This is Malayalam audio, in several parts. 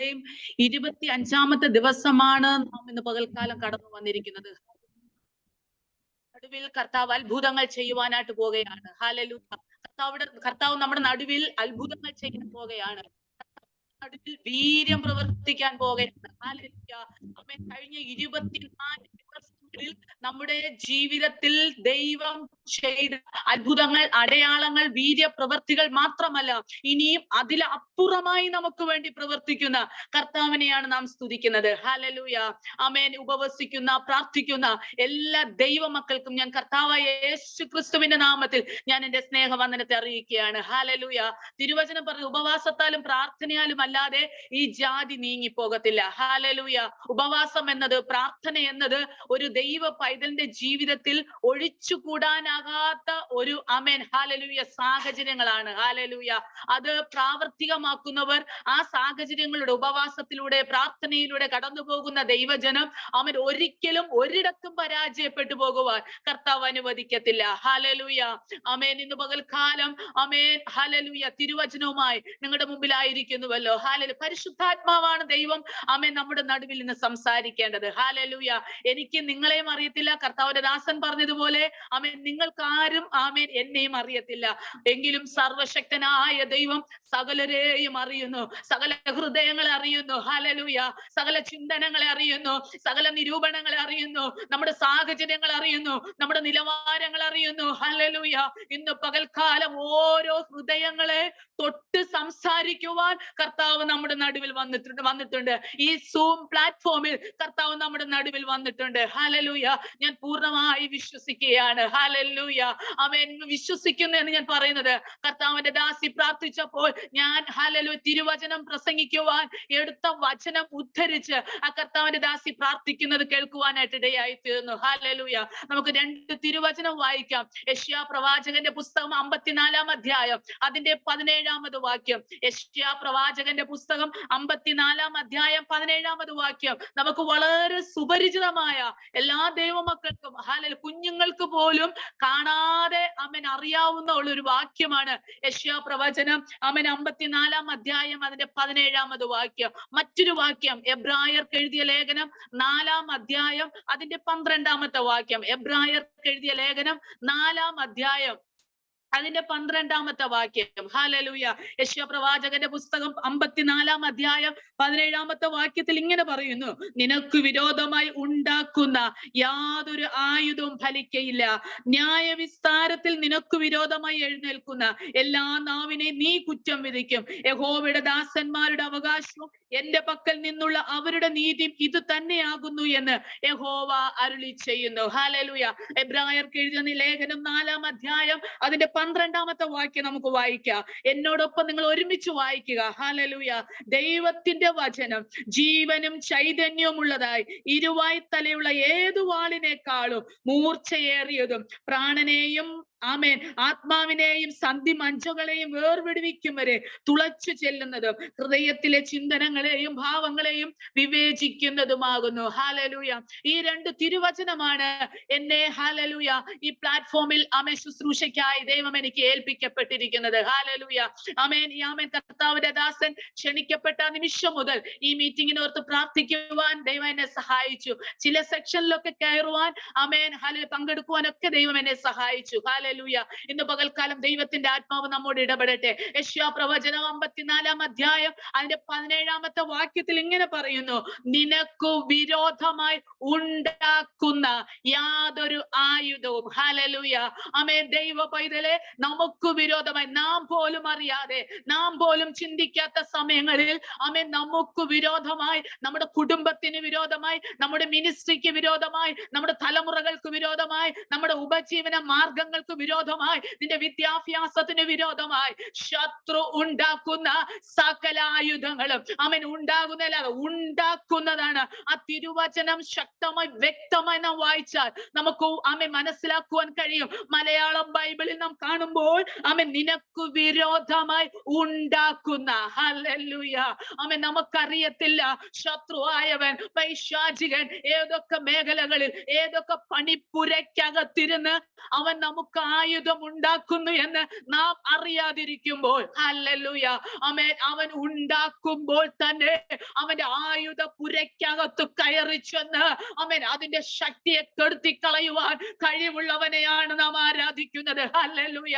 25-ാമത്തെ ദിവസമാണ് നാം ഇന്ന് പകൽക്കാലം കടന്നു വന്നിരിക്കുന്നത്. നടുവിൽ കർത്താവ് അത്ഭുതങ്ങൾ ചെയ്യുവാനായിട്ട് പോകുകയാണ്. ഹല്ലേലൂയ. കർത്താവ് നമ്മുടെ നടുവിൽ അത്ഭുതങ്ങൾ ചെയ്യാൻ പോകുകയാണ്. നടുവിൽ വീര്യം പ്രവർത്തിക്കാൻ പോകുകയാണ്. ഹല്ലേലൂയ. ആമേൻ. കഴിഞ്ഞ 24 ദിവസങ്ങളിൽ നമ്മുടെ ജീവിതത്തിൽ ദൈവം ചെയ്ത അത്ഭുതങ്ങൾ, അടയാളങ്ങൾ, വീര്യപ്രവർത്തികൾ മാത്രമല്ല, ഇനിയും അതിലപ്പുറമായി നമുക്ക് വേണ്ടി പ്രവർത്തിക്കുന്ന കർത്താവിനെയാണ് നാം സ്തുതിക്കുന്നത്. ഹല്ലേലൂയ. ആമേൻ. ഉപവസിക്കുന്ന, പ്രാർത്ഥിക്കുന്ന എല്ലാ ദൈവമക്കൾക്കും ഞാൻ കർത്താവായ യേശു ക്രിസ്തുവിന്റെ നാമത്തിൽ ഞാൻ എന്റെ സ്നേഹവന്ദനത്തെ അറിയിക്കുകയാണ്. ഹല്ലേലൂയ. തിരുവചനം പറഞ്ഞു, ഉപവാസത്താലും പ്രാർത്ഥനയാലും അല്ലാതെ ഈ ജാതി നീങ്ങിപ്പോകത്തില്ല. ഹല്ലേലൂയ. ഉപവാസം എന്നത്, പ്രാർത്ഥന എന്നത് ഒരു ദൈവ പൈതലിന്റെ ജീവിതത്തിൽ ഒഴിച്ചുകൂടാനാകാത്ത ഒരു ആമേൻ ഹല്ലേലൂയ സാഹചര്യങ്ങളാണ്. ഹല്ലേലൂയ. അത് പ്രാവർത്തികമാക്കുന്നവർ, ആ സാഹചര്യങ്ങളുടെ ഉപവാസത്തിലൂടെ, പ്രാർത്ഥനയിലൂടെ കടന്നു പോകുന്ന ദൈവജനം അവൻ ഒരിക്കലും ഒരിടത്തും പരാജയപ്പെട്ടു പോകുവാൻ കർത്താവ് അനുവദിക്കത്തില്ല. ഹല്ലേലൂയ. ആമേൻ. ഇന്ന് പകൽക്കാലം ആമേൻ ഹല്ലേലൂയ തിരുവചനവുമായി നിങ്ങളുടെ മുമ്പിലായിരിക്കുന്നുവല്ലോ. ഹല്ലേലൂയ. പരിശുദ്ധാത്മാവാണ് ദൈവം ആമേൻ നമ്മുടെ നടുവിൽ നിന്ന് സംസാരിക്കേണ്ടത്. ഹല്ലേലൂയ. എനിക്ക് നിങ്ങളെയും അറിയത്തില്ല, കർത്താവിന്റെ ദാസൻ പറഞ്ഞതുപോലെ ആമേൻ നിങ്ങൾക്കാരും ആമേൻ എന്നെയും അറിയത്തില്ല. എങ്കിലും സർവശക്തനായ ദൈവം സകലരെയും അറിയുന്നു, സകല ഹൃദയങ്ങളെ അറിയുന്നു. ഹല്ലേലൂയ. സകല ചിന്തനങ്ങളെ അറിയുന്നു, സകല നിരൂപണങ്ങളെ അറിയുന്നു, നമ്മുടെ സാഹചര്യങ്ങൾ അറിയുന്നു, നമ്മുടെ നിലവാരങ്ങൾ അറിയുന്നു. ഹല്ലേലൂയ. ഇന്ന് പകൽക്കാലം ഓരോ ഹൃദയങ്ങളെ തൊട്ട് സംസാരിക്കുവാൻ കർത്താവ് നമ്മുടെ നടുവിൽ വന്നിട്ടുണ്ട്. ഈ സൂം പ്ലാറ്റ്ഫോമിൽ കർത്താവ് നമ്മുടെ നടുവിൽ വന്നിട്ടുണ്ട്. ഹല്ലേലൂയ. ഞാൻ പൂർണ്ണമായി വിശ്വസിക്കുകയാണ്. ഹല്ലേലൂയ. ആമേൻ. വിശ്വസിക്കുന്നു എന്ന് ഞാൻ പറയുന്നത്, കർത്താവിന്റെ ദാസി പ്രാർത്ഥിച്ചപ്പോൾ ഞാൻ ഹല്ലേലൂയ തിരുവചനം പ്രസംഗിക്കുവാൻ എടുത്ത വചനം ഉദ്ധരിച്ച് ആ കർത്താവിന്റെ ദാസി പ്രാർത്ഥിക്കുന്നത് കേൾക്കുവാനായിട്ട് ഇടയായി തീർന്നു. ഹല്ലേലൂയ. നമുക്ക് 2 തിരുവചനം വായിക്കാം. യെശയ്യാ പ്രവാചകന്റെ പുസ്തകം 54-ാം അധ്യായം അതിന്റെ 17-ാമത് വാക്യം. യെശയ്യാ പ്രവാചകന്റെ പുസ്തകം 54-ാം അധ്യായം 17-ാമത് വാക്യം നമുക്ക് വളരെ സുപരിചിതമായ എല്ലാ ദൈവമക്കൾക്കും ഹല്ലേലൂയ കുഞ്ഞുങ്ങൾക്ക് പോലും കാണാതെ ആമേൻ അറിയാവുന്ന ഒരു വാക്യമാണ് യെശയ്യാ പ്രവചനം ആമേൻ 54-ാം അധ്യായം അതിന്റെ 17-ാമത് വാക്യം. മറ്റൊരു വാക്യം എബ്രായർക്ക് എഴുതിയ ലേഖനം 4-ാം അധ്യായം അതിന്റെ 12-ാമത്തെ വാക്യം. എബ്രായർക്ക് എഴുതിയ ലേഖനം 4-ാം അധ്യായം അതിന്റെ 12-ാമത്തെ വാക്യം. ഹല്ലേലൂയ. യെശയ്യാ പ്രവാചകന്റെ പുസ്തകം 54-ാം അധ്യായം 17-ാമത്തെ വാക്യത്തിൽ ഇങ്ങനെ പറയുന്നു, നിനക്ക് വിരോധമായി ഉണ്ടാക്കുന്ന യാതൊരു ആയുധവും ഫലിക്കയില്ല. ന്യായവിസ്താരത്തിൽ നിനക്ക് വിരോധമായി എഴുന്നേൽക്കുന്ന എല്ലാ നാവിനെയും നീ കുറ്റം വിധിക്കും. യഹോവയുടെ ദാസന്മാരുടെ അവകാശവും എന്റെ പക്കൽ നിന്നുള്ള അവരുടെ നീതിയും ഇത് തന്നെയാകുന്നു എന്ന് യഹോവ അരുളി ചെയ്യുന്നു. ഹല്ലേലൂയ. എബ്രായർക്ക് എഴുതിയ ലേഖനം 4-ാം അധ്യായം അതിന്റെ 12-ാമത്തെ വാക്യം നമുക്ക് വായിക്കാം. എന്നോടൊപ്പം നിങ്ങൾ ഒരുമിച്ച് വായിക്കുക. ഹല്ലേലൂയ. ദൈവത്തിന്റെ വചനം ജീവനും ചൈതന്യവും ഉള്ളതായി ഇരുവായ് തലയുള്ള ഏതു വാളിനേക്കാളും മൂർച്ചയേറിയതും പ്രാണനെയും ആമേൻ ആത്മാവിനെയും സന്ധി മഞ്ചകളെയും വേർപിടിവിക്കും വരെ തുളച്ചു ചെല്ലുന്നതും ഹൃദയത്തിലെ ചിന്തനങ്ങളെയും ഭാവങ്ങളെയും വിവേചിക്കുന്നതുമാകുന്നു. ഹല്ലേലൂയ. ഈ 2 തിരുവചനമാണ് എന്നെ ഹല്ലേലൂയ ഈ പ്ലാറ്റ്ഫോമിൽ ആമേൻ ശുശ്രൂഷയ്ക്കായി ദൈവം എനിക്ക് ഏൽപ്പിക്കപ്പെട്ടിരിക്കുന്നത്. ഹല്ലേലൂയ. ആമേൻ. ഈ ആമേൻ കർത്താവിന്റെ ദാസൻ ക്ഷണിക്കപ്പെട്ട നിമിഷം മുതൽ ഈ മീറ്റിങ്ങിനോർത്ത് പ്രാർത്ഥിക്കുവാൻ ദൈവം എന്നെ സഹായിച്ചു. ചില സെക്ഷനിലൊക്കെ കയറുവാൻ ആമേൻ ഹല്ലേലൂയ പങ്കെടുക്കുവാനൊക്കെ ദൈവം എന്നെ സഹായിച്ചു. ഹല്ലേലൂയ. ഇന്ന് പകൽക്കാലം ദൈവത്തിന്റെ ആത്മാവ് നമ്മോട് ഇടപെടട്ടെ. യെശയ്യാ പ്രവചനം 54-ാം അധ്യായം അതിന്റെ 17-ാമത്തെ വാക്യത്തിൽ ഇങ്ങനെ പറയുന്നു, നിനക്ക് വിരോധമായി ഉണ്ടാക്കുന്ന യാതൊരു ആയുധവും. ഹല്ലേലൂയ. ആമേൻ. ദൈവ പൈതലെ, നമുക്ക് വിരോധമായി നാം പോലും അറിയാതെ, നാം പോലും ചിന്തിക്കാത്ത സമയങ്ങളിൽ ആമേൻ നമുക്ക് വിരോധമായി, നമ്മുടെ കുടുംബത്തിന് വിരോധമായി, നമ്മുടെ മിനിസ്ട്രിക്ക് വിരോധമായി, നമ്മുടെ തലമുറകൾക്ക് വിരോധമായി, നമ്മുടെ ഉപജീവന മാർഗങ്ങൾക്ക് വിരോധമായി, നിന്റെ വിദ്യാഭ്യാസത്തിന് വിരോധമായി ശത്രു ഉണ്ടാക്കുന്ന സകല ആയുധങ്ങളും ആമേൻ ഉണ്ടാക്കുന്നതാണ്. ആ തിരുവചനം ശക്തമായി വ്യക്തമായി നാം വായിച്ചാൽ നമുക്ക് ആമേൻ മനസ്സിലാക്കുവാൻ കഴിയും. മലയാളം ബൈബിളിൽ നാം കാണുമ്പോൾ ആമേൻ നിനക്ക് വിരോധമായി ഉണ്ടാക്കുന്ന, ഹല്ലേലൂയ, ആമേൻ, നമുക്കറിയത്തില്ല ശത്രുവായവൻ പൈശാചികൻ ഏതൊക്കെ മേഖലകളിൽ ഏതൊക്കെ പണിപ്പുരയ്ക്കകത്തിരുന്ന് അവൻ നമുക്ക് ആയുധം ഉണ്ടാക്കുന്നു എന്ന് നാം അറിയാതിരിക്കുമ്പോൾ, ഹല്ലേലൂയ, ആമേൻ, അവൻ ഉണ്ടാക്കുമ്പോൾ തന്നെ അവന്റെ ആയുധ പുരയ്ക്കകത്ത് കയറി ചെന്ന് ആമേൻ അതിന്റെ ശക്തിയെ കെടുത്തി കളയുവാൻ കഴിവുള്ളവനെയാണ് നാം ആരാധിക്കുന്നത്. ഹല്ലേലൂയ.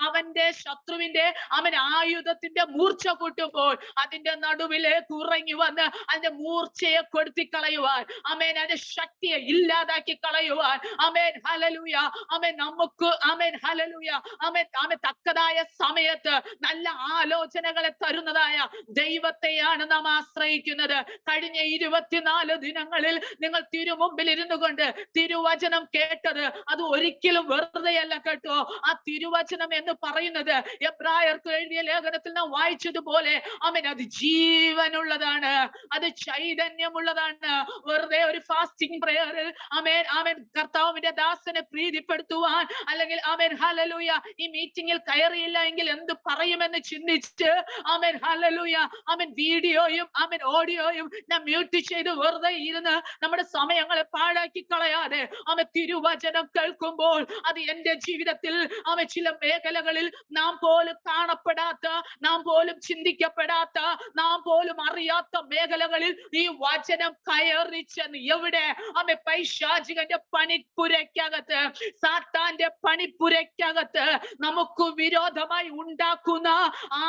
അവന്റെ ശത്രുവിന്റെ അവൻ ആയുധത്തിന്റെ മൂർച്ച കൂട്ടുമ്പോൾ അതിന്റെ നടുവിലേക്ക് ഉറങ്ങി വന്ന് അതിന്റെ മൂർച്ചയെ കെടുത്തി കളയുവാൻ, ആമേൻ, അതിന്റെ ശക്തിയെ ഇല്ലാതാക്കി കളയുവാൻ, ആമേൻ, ഹല്ലേലൂയ, ആമേൻ, നമുക്ക്, ആമേൻ, ഹല്ലേലൂയ, ആമേൻ, ആമേൻ, തക്കതായ സമയത്ത് നല്ല ആലോചനകളെ തരുന്നതായ ദൈവത്തെയാണ് നാം ആശ്രയിക്കുന്നത്. കഴിഞ്ഞ 24 ദിനങ്ങളിൽ നിങ്ങൾ തിരുമുമ്പിൽ ഇരുന്നു കൊണ്ട് തിരുവചനം കേട്ടത് അത് ഒരിക്കലും വെറുതെയല്ല കേട്ടോ. ആ തിരുവചനം എന്ന് പറയുന്നത് എബ്രായർക്ക് എഴുതിയ ലേഖനത്തിൽ നാം വായിച്ചതുപോലെ ആമേൻ അത് ജീവനുള്ളതാണ്, അത് ചൈതന്യമുള്ളതാണ്. വെറുതെ ഒരു ഫാസ്റ്റിംഗ് പ്രയറിൽ ആമേൻ ആമേൻ കർത്താവിന്റെ ദാസനെ പ്രീതിപ്പെടുത്തുവാൻ, അല്ലെങ്കിൽ ആമേൻ, ഹല്ലേലൂയ, ഈ മീറ്റിംഗിൽ കയറിയില്ല എങ്കിൽ എന്ത് പറയുമെന്ന് ചിന്തിച്ച് ആമേൻ, ഹല്ലേലൂയ, ആമേൻ, വീഡിയോയും ആമേൻ ഓഡിയോയും നാം മ്യൂട്ട് ചെയ്ത് വെറുതെ ഇരുന്ന് നമ്മുടെ സമയങ്ങളെ പാഴാക്കി കളയാതെ ആമേൻ തിരുവചനം കേൾക്കുമ്പോൾ അത് എന്റെ ജീവിതത്തിൽ ആമേൻ ചില മേഖലകളിൽ നാം പോലും കാണപ്പെടാത്ത, നാം പോലും ചിന്തിക്കപ്പെടാത്ത, നാം പോലും അറിയാത്ത മേഖലകളിൽ ഈ വചനം കയറി ചെന്ന് എവിടെ ആമേൻ പൈശാചികന്റെ പണിപ്പുരയ്ക്കകത്ത്, സാത്താന്റെ പണിപ്പുരയ്ക്കകത്ത് നമുക്ക് വിരോധമായി ഉണ്ടാക്കുന്ന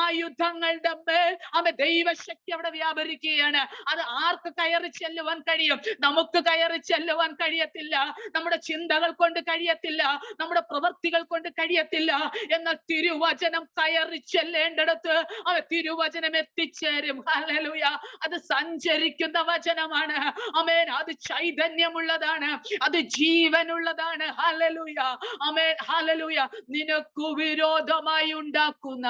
ആയുധങ്ങളുടെ മേൽ ആമേൻ ദൈവശക്തി അവിടെ വ്യാപരിക്കുകയാണ്. അത് ആർക്ക് കയറി ചെല്ലുവാൻ കഴിയും? നമുക്ക് കയറി ചെല്ലുവാൻ കഴിയത്തില്ല, നമ്മുടെ ചിന്തകൾ കൊണ്ട് കഴിയത്തില്ല, നമ്മുടെ പ്രവൃത്തികൾ കൊണ്ട് കഴിയത്തില്ല. എന്നാൽ തിരുവചനം കയറി ചെല്ലേണ്ടടുത്ത് തിരുവചനം എത്തിച്ചേരും. ഹല്ലേലൂയ. അത് സഞ്ചരിക്കുന്ന വചനമാണ്. ആമേൻ. അത് ചൈതന്യമുള്ളതാണ്, അത് ജീവനുള്ളതാണ്. ഹല്ലേലൂയ. ആമേൻ. ഹല്ലേലൂയ. നിനക്ക് വിരോധമായി ഉണ്ടാക്കുന്ന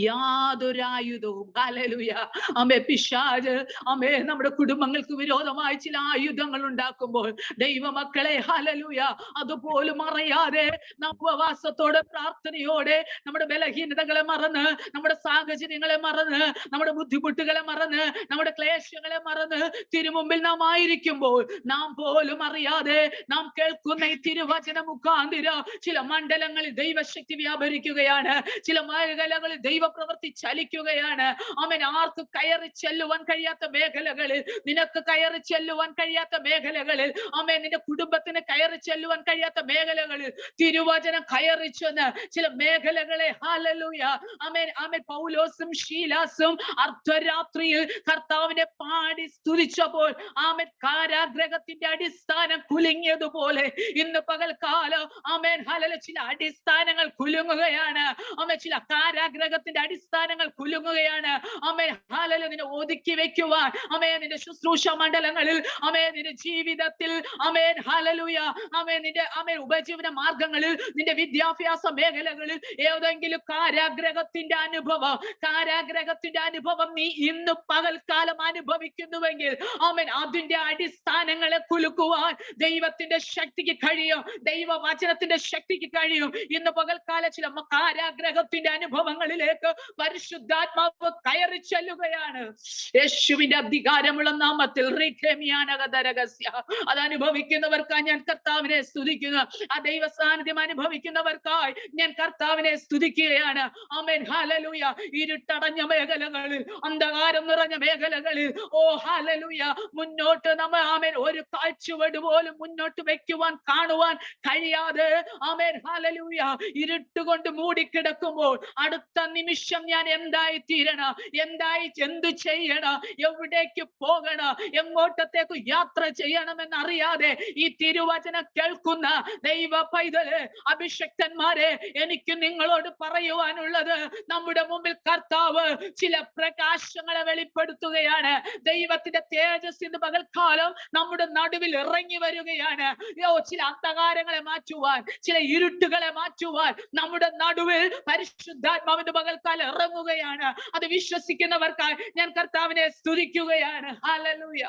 യാതൊരായുധവും, ഹല്ലേലൂയ, ആമേ, പിശാച് ആമേ നമ്മുടെ കുടുംബങ്ങൾക്ക് വിരോധമായി ചില ആയുധങ്ങൾ ഉണ്ടാക്കുമ്പോൾ ദൈവമക്കളെ, ഹല്ലേലൂയ, അതുപോലും അറിയാതെ നാം ഉപവാസത്തോടെ പ്രാർത്ഥനയോടെ നമ്മുടെ ബലഹീനതകളെ മറന്ന്, നമ്മുടെ സാഹചര്യങ്ങളെ മറന്ന്, നമ്മുടെ ബുദ്ധിമുട്ടുകളെ മറന്ന്, നമ്മുടെ ക്ലേശങ്ങളെ മറന്ന് തിരുമുമ്പിൽ നാം ആയിരിക്കുമ്പോൾ നാം പോലും അറിയാതെ നാം കേൾക്കുന്ന ഈ തിരുവചന മുഖാന്തിരം ചില മണ്ഡലങ്ങളിൽ ദൈവശക്തി വ്യാപരിക്കുകയാണ്, ചില മേഖലകളിൽ ദൈവപ്രവൃത്തി ചലിക്കുകയാണ്. ആമേൻ. ആർക്ക് കയറി ചെല്ലുവാൻ കഴിയാത്ത മേഖലകളിൽ, നിനക്ക് കയറി ചെല്ലുവാൻ കഴിയാത്ത മേഖലകളിൽ, ആമേൻ, നിന്റെ കുടുംബത്തിന് കയറി ചെല്ലുവാൻ കഴിയാത്ത മേഖലകളിൽ തിരുവചനം കയറി ചെന്ന് ചില മേഖലകളെ, ഹല്ലേലൂയ, ആമേൻ, ആമേൻ, പൗലോസും ശീലാസും അർദ്ധരാത്രിയിൽ കർത്താവിനെ പാടി സ്തുതിച്ചപ്പോൾ ആമേൻ കാരാഗ്രഹത്തിന്റെ അടിസ്ഥാനം കുലുങ്ങിയതുപോലെ ഇന്ന് പകൽക്കാലം ആമേൻ, ഹല്ലേലൂയ, ചില അടിസ്ഥാനങ്ങൾ കുലുങ്ങുകയാണ്. ആമേൻ, ചില കാരാഗ്രഹത്തിന്റെ അടിസ്ഥാനങ്ങൾ കുലുങ്ങുകയാണ്. ആമേൻ, ഹല്ലേലൂയ, നിന്നെ ഒതുക്കി വെക്കുവാൻ, ആമേൻ, നിന്റെ ശുശ്രൂഷ മണ്ഡലങ്ങളിൽ, ആമേൻ, നിന്റെ ജീവിതത്തിൽ, ആമേൻ, ഹല്ലേലൂയ, ആമേൻ, നിന്റെ ആമേൻ ഉപജീവന മാർഗങ്ങളിൽ, നിന്റെ വിദ്യാഭ്യാസ മേഖലകളിൽ ഏതെങ്കിലും കാരാഗ്രഹത്തിന്റെ അനുഭവം നീ ഇന്ന് പകൽക്കാലം അനുഭവിക്കുന്നുവെങ്കിൽ ആമേൻ അതിന്റെ അടിസ്ഥാനങ്ങളെ കുലുക്കുവാൻ ദൈവത്തിന്റെ ശക്തിക്ക് കഴിയും, ദൈവവചനത്തിന്റെ ശക്തിക്ക് കഴിയും. ഇന്ന് പകൽക്കാലം ചില കാരാഗ്രഹത്തിന്റെ അനുഭവങ്ങളിലേക്ക് പരിശുദ്ധാത്മാവ് കയറി ചെല്ലുകയാണ്. യേശുവിന്റെ അധികാരമുള്ള നാമത്തിൽ അത് അനുഭവിക്കുന്നവർക്കായി ഞാൻ കർത്താവിനെ സ്തുതിക്കുന്നു. ആ ദൈവ സാന്നിധ്യം അനുഭവിക്കുന്നവർക്കായി ഞാൻ കർത്താവിനെ സ്തുതിക്കുകയാണ്. ആമേൻ, ഹല്ലേലൂയ. ഇരുട്ടടഞ്ഞ മേഖലകളിൽ, അന്ധകാരം നിറഞ്ഞ മേഖലകളിൽ, ഓ ഹല്ലേലൂയ, മുന്നോട്ട് നമ്മൾ ആമേൻ ഒരു കാഴ്ചവട് പോലും മുന്നോട്ട് വെക്കുവാൻ, കാണുവാൻ കഴിയാതെ ആമേൻ, ഹല്ലേലൂയ, ഇരുട്ടുകൊണ്ട് മൂടിക്കിടക്കുമ്പോൾ അടുത്ത നിമിഷം ഞാൻ എന്തായി തീരണം, എന്ത് ചെയ്യണം, എവിടേക്ക് പോകണം, എങ്ങോട്ടത്തേക്ക് യാത്ര ചെയ്യണമെന്ന് അറിയാതെ ഈ തിരുവചനം കേൾക്കുന്ന ദൈവ പൈതല്, അഭിഷക്തന്മാരെ, എനിക്ക് നിങ്ങളോട് പറയുവാനുള്ളത്, നമ്മുടെ മുമ്പിൽ കർത്താവ് ചില പ്രകാശങ്ങളെ വെളിപ്പെടുത്തുകയാണ്. ദൈവത്തിന്റെ തേജസ് ഇന്ന് പകൽക്കാലം നമ്മുടെ നടുവിൽ ഇറങ്ങി വരികയാണ്. ചില അന്ധകാരങ്ങളെ മാറ്റുവാൻ, ചില ഇരുട്ടുകളെ മാറ്റുവാൻ നമ്മുടെ നടുവിൽ പരിശുദ്ധാത്മാവിന്റെ പകൽക്കാലം ഇറങ്ങുകയാണ്. അത് വിശ്വസിക്കുന്നവർക്കായി ഞാൻ കർത്താവിനെ സ്തുതിക്കുകയാണ്. ഹല്ലേലൂയ.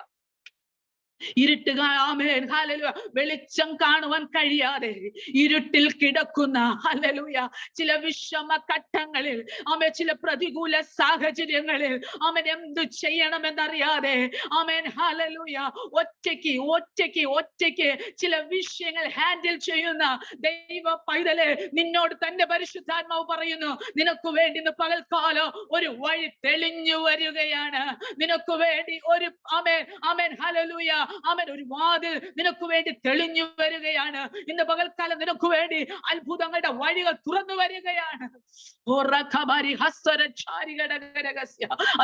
ഇരുട്ടുക ആമേൻ ഹല്ലേലൂയ വെളിച്ചം കാണുവാൻ കഴിയാതെ ഇരുട്ടിൽ കിടക്കുന്ന ഹല്ലേലൂയ ചില വിഷമ ഘട്ടങ്ങളിൽ ആമേൻ ചില പ്രതികൂല സാഹചര്യങ്ങളിൽ ആമേൻ എന്ത് ചെയ്യണമെന്നറിയാതെ ആമേൻ ഹല്ലേലൂയ ഒറ്റയ്ക്ക് ഒറ്റയ്ക്ക് ഒറ്റയ്ക്ക് ചില വിഷയങ്ങൾ ഹാൻഡിൽ ചെയ്യുന്ന ദൈവ പൈതലെ നിന്നോട് തന്റെ പരിശുദ്ധാത്മാവ് പറയുന്നു നിനക്ക് വേണ്ടി ഇന്ന് പകൽക്കാലം ഒരു വഴി തെളിഞ്ഞു വരികയാണ് നിനക്ക് വേണ്ടി ഒരു ആമേൻ ആമേൻ ഹല്ലേലൂയ ആമേൻ ഒരു വാതിൽ നിനക്ക് വേണ്ടി തെളിഞ്ഞു വരികയാണ് ഇന്ന് പകൽക്കാലം നിനക്ക് വേണ്ടി അത്ഭുതങ്ങളുടെ വഴികൾ തുറന്നു വരികയാണ്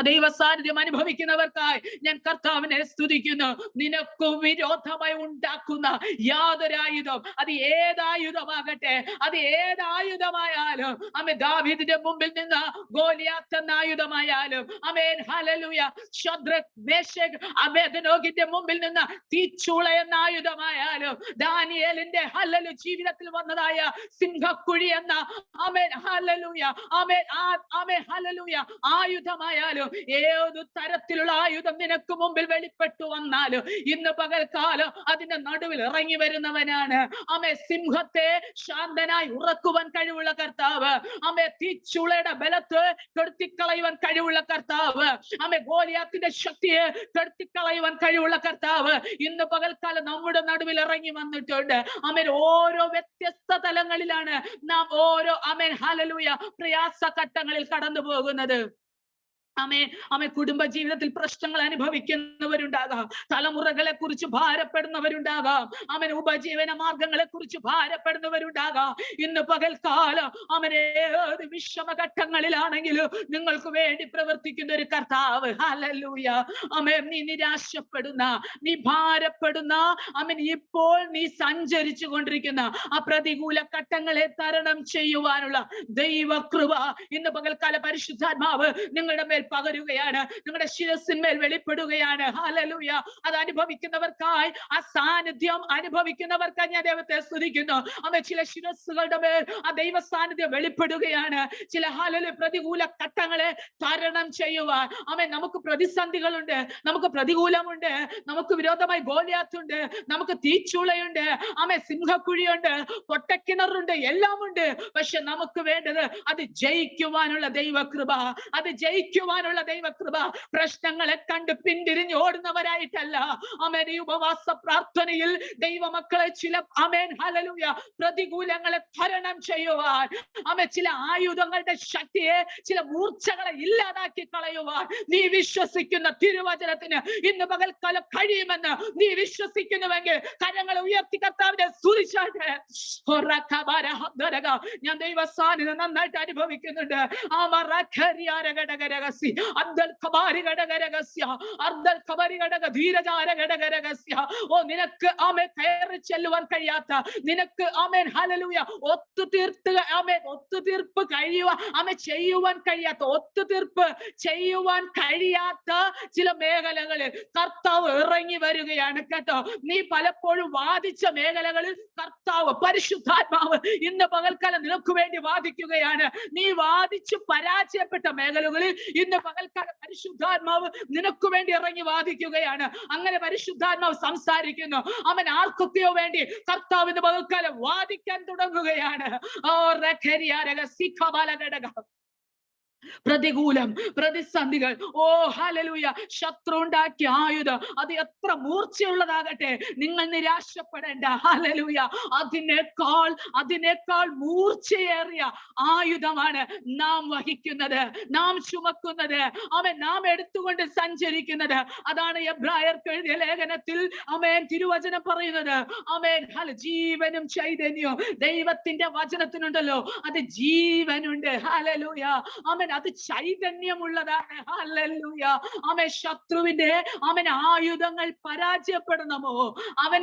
ദൈവ സാന്നിധ്യം അനുഭവിക്കുന്നവർക്കായി ഞാൻ കർത്താവിനെ സ്തുതിക്കുന്നു നിനക്ക് വിരോധമായി ഉണ്ടാക്കുന്ന യാതൊരു ആയുധം അത് ഏതായുധമാകട്ടെ അത് ഏതായുധമായാലും ആമേൻ ദാവീദിന്റെ മുമ്പിൽ നിന്ന് ഗോലിയാത്ത് എന്ന ആയുധമായാലും ആമേൻ ഹല്ലേലൂയ ശദ്രക് മേശക് അബേദ്നെഗോവിന്റെ മുമ്പിൽ നിന്ന് തീച്ചൂള എന്ന ആയുധമായാലും ദാനിയേലിന്റെ ഹല്ലേലൂയ ജീവിതത്തിൽ വന്നതായ സിംഹക്കുഴി എന്ന ആമേൻ ഹല്ലേലൂയ ആമേൻ ആമേൻ ഹല്ലേലൂയ ആയുധമായാലും ഏതു തരത്തിലുള്ള ആയുധം നിനക്ക് മുമ്പിൽ വെളിപ്പെട്ടു വന്നാലും ഇന്ന് പകൽക്കാലം അതിന്റെ നടുവിൽ ഇറങ്ങി വരുന്നവനാണ് ആമേൻ സിംഹത്തെ ശാന്തനായി ഉറക്കുവാൻ കഴിവുള്ള കർത്താവ് ആമേൻ തീച്ചൂളയുടെ ബലത്തെ കെടുത്തിക്കളയുവാൻ കഴിവുള്ള കർത്താവ് ആമേൻ ഗോലിയാത്തിന്റെ ശക്തിയെ കെടുത്തിക്കളയുവാൻ കഴിവുള്ള കർത്താവ് ഇന്ന് പകൽക്കാലം നമ്മുടെ നടുവിൽ ഇറങ്ങി വന്നിട്ടുണ്ട് ആമേൻ ഓരോ വ്യത്യസ്ത തലങ്ങളിലാണ് നാം ഓരോ ആമേൻ ഹല്ലേലൂയ പ്രയാസ ഘട്ടങ്ങളിൽ കടന്നു പോകുന്നത് ആമേൻ കുടുംബ ജീവിതത്തിൽ പ്രശ്നങ്ങൾ അനുഭവിക്കുന്നവരുണ്ടാകാം തലമുറകളെ കുറിച്ച് ഭാരപ്പെടുന്നവരുണ്ടാകാം ആമേൻ ഉപജീവന മാർഗങ്ങളെ കുറിച്ച് ഭാരപ്പെടുന്നവരുണ്ടാകാം ഇന്ന് പകൽക്കാലം ആമേൻ ഏത് വിഷമഘട്ടങ്ങളിലാണെങ്കിലും നിങ്ങൾക്ക് വേണ്ടി പ്രവർത്തിക്കുന്ന ഒരു കർത്താവ് ഹല്ലേലൂയ ആമേൻ നീ നിരാശപ്പെടുന്ന നീ ഭാരപ്പെടുന്ന ആമേൻ ഇപ്പോൾ നീ സഞ്ചരിച്ചു കൊണ്ടിരിക്കുന്ന ആ പ്രതികൂല ഘട്ടങ്ങളെ തരണം ചെയ്യുവാനുള്ള ദൈവകൃപ ഇന്ന് പകൽക്കാല പരിശുദ്ധാത്മാവ് നിങ്ങളുടെ മേൽ പകരുകയാണ് നിങ്ങളുടെ ശിരസിന്മേൽ വെളിപ്പെടുകയാണ് ഹല്ലേലൂയ അത് അനുഭവിക്കുന്നവർക്കായി ആ സാന്നിധ്യം അനുഭവിക്കുന്നവർക്കായി ഞാൻ ദൈവത്തെ സ്തുതിക്കുന്നു ആമേൻ ചില ശിരസുകളുടെ മേൽ ആ ദൈവ സാന്നിധ്യം വെളിപ്പെടുകയാണ് ചില ഹല്ലേലൂയ പ്രതികൂല ഘട്ടങ്ങളെ തരണം ചെയ്യുവാൻ ആമേൻ നമുക്ക് പ്രതിസന്ധികളുണ്ട് നമുക്ക് പ്രതികൂലമുണ്ട് നമുക്ക് വിരോധമായി ഗോലിയാത്തുണ്ട് നമുക്ക് തീച്ചൂളയുണ്ട് ആമേൻ സിംഹക്കുഴിയുണ്ട് പൊട്ടക്കിണറുണ്ട് എല്ലാം ഉണ്ട് പക്ഷെ നമുക്ക് വേണ്ടത് അത് ജയിക്കുവാനുള്ള ദൈവകൃപ അത് ജയിക്കുവാനുള്ള ദൈവകൃപ പ്രശ്നങ്ങളെ കണ്ട് പിന്തിരിഞ്ഞ് ഓടുന്നവരായിട്ടല്ല ആമേൻ ഈ ഉപവാസ പ്രാർത്ഥനയിൽ ദൈവമക്കളെ ചില ആമേൻ ഹല്ലേലൂയ പ്രതികൂലങ്ങളെ തരണം ചെയ്യുവാൻ ആമേൻ ചില ആയുധങ്ങളുടെ ശക്തിയെ ചില മൂർച്ചകളെ ഇല്ലാതാക്കി കളയുവാൻ നീ വിശ്വസിക്കുന്ന തിരുവചനത്തിന് ഇന്ന് പകൽക്കാലം കഴിയുമെന്ന് നീ വിശ്വസിക്കുന്നുവെങ്കിൽ കരങ്ങളെ ഉയർത്തി കർത്താവിനെ സ്തുതിച്ചാട്ടെ ഞാൻ ദൈവ സാന്നിധ്യം നന്നായിട്ട് അനുഭവിക്കുന്നുണ്ട് ഓ നിനക്ക് ആമേൻ കയറി ചെല്ലുവാൻ കഴിയാത്ത നിനക്ക് ആമേൻ ഹല്ലേലൂയ ഒത്തുതീർപ്പ് കഴിയുക ആമേൻ ചെയ്യുവാൻ കഴിയാത്ത ഒത്തുതീർപ്പ് ചെയ്യുവാൻ കഴിയാത്ത ചില മേഖലകളിൽ കർത്താവ് ഇറങ്ങി വരികയാണ് കേട്ടോ നീ പലപ്പോഴും വാദിച്ച മേഖലകളിൽ കർത്താവ് പരിശുദ്ധാത്മാവ് ഇന്ന് പകൽക്കാലം നിനക്ക് വേണ്ടി വാദിക്കുകയാണ് നീ വാദിച്ചു പരാജയപ്പെട്ട മേഖലകളിൽ ഇന്ന് പകൽക്കാലം പരിശുദ്ധാത്മാവ് നിനക്ക് വേണ്ടി ഇറങ്ങി വാദിക്കുകയാണ് അങ്ങനെ പരിശുദ്ധാത്മാവ് സംസാരിക്കുന്നു അവൻ ആർക്കൊക്കെയോ വേണ്ടി കർത്താവ് ഇന്ന് പകൽക്കാലം വാദിക്കാൻ തുടങ്ങുകയാണ് പ്രതികൂലം പ്രതിസന്ധികൾ ഓ ഹല്ലേലൂയ ശത്രു ഉണ്ടാക്കിയ ആയുധം അത് എത്ര മൂർച്ചയുള്ളതാകട്ടെ നിങ്ങൾ നിരാശപ്പെടേണ്ട ഹല്ലേലൂയ അതിനേക്കാൾ മൂർച്ചയേറിയ ആയുധമാണ് നാം വഹിക്കുന്നത് നാം ചുമക്കുന്നത് നാം എടുത്തുകൊണ്ട് സഞ്ചരിക്കുന്നത് അതാണ് എബ്രായർക്ക് എഴുതിയ ലേഖനത്തിൽ ആമേൻ തിരുവചനം പറയുന്നത് ആമേൻ ജീവനും ചൈതന്യവും ദൈവത്തിന്റെ വചനത്തിനുണ്ടല്ലോ അത് ജീവനുണ്ട് ഹല്ലേലൂയ ആമേൻ അത് ചൈതന്യമുള്ളതാണ് ഹല്ലേലൂയ ആമേൻ ശത്രുവിന്റെ അവൻ ആയുധങ്ങൾ പരാജയപ്പെടണമോ അവൻ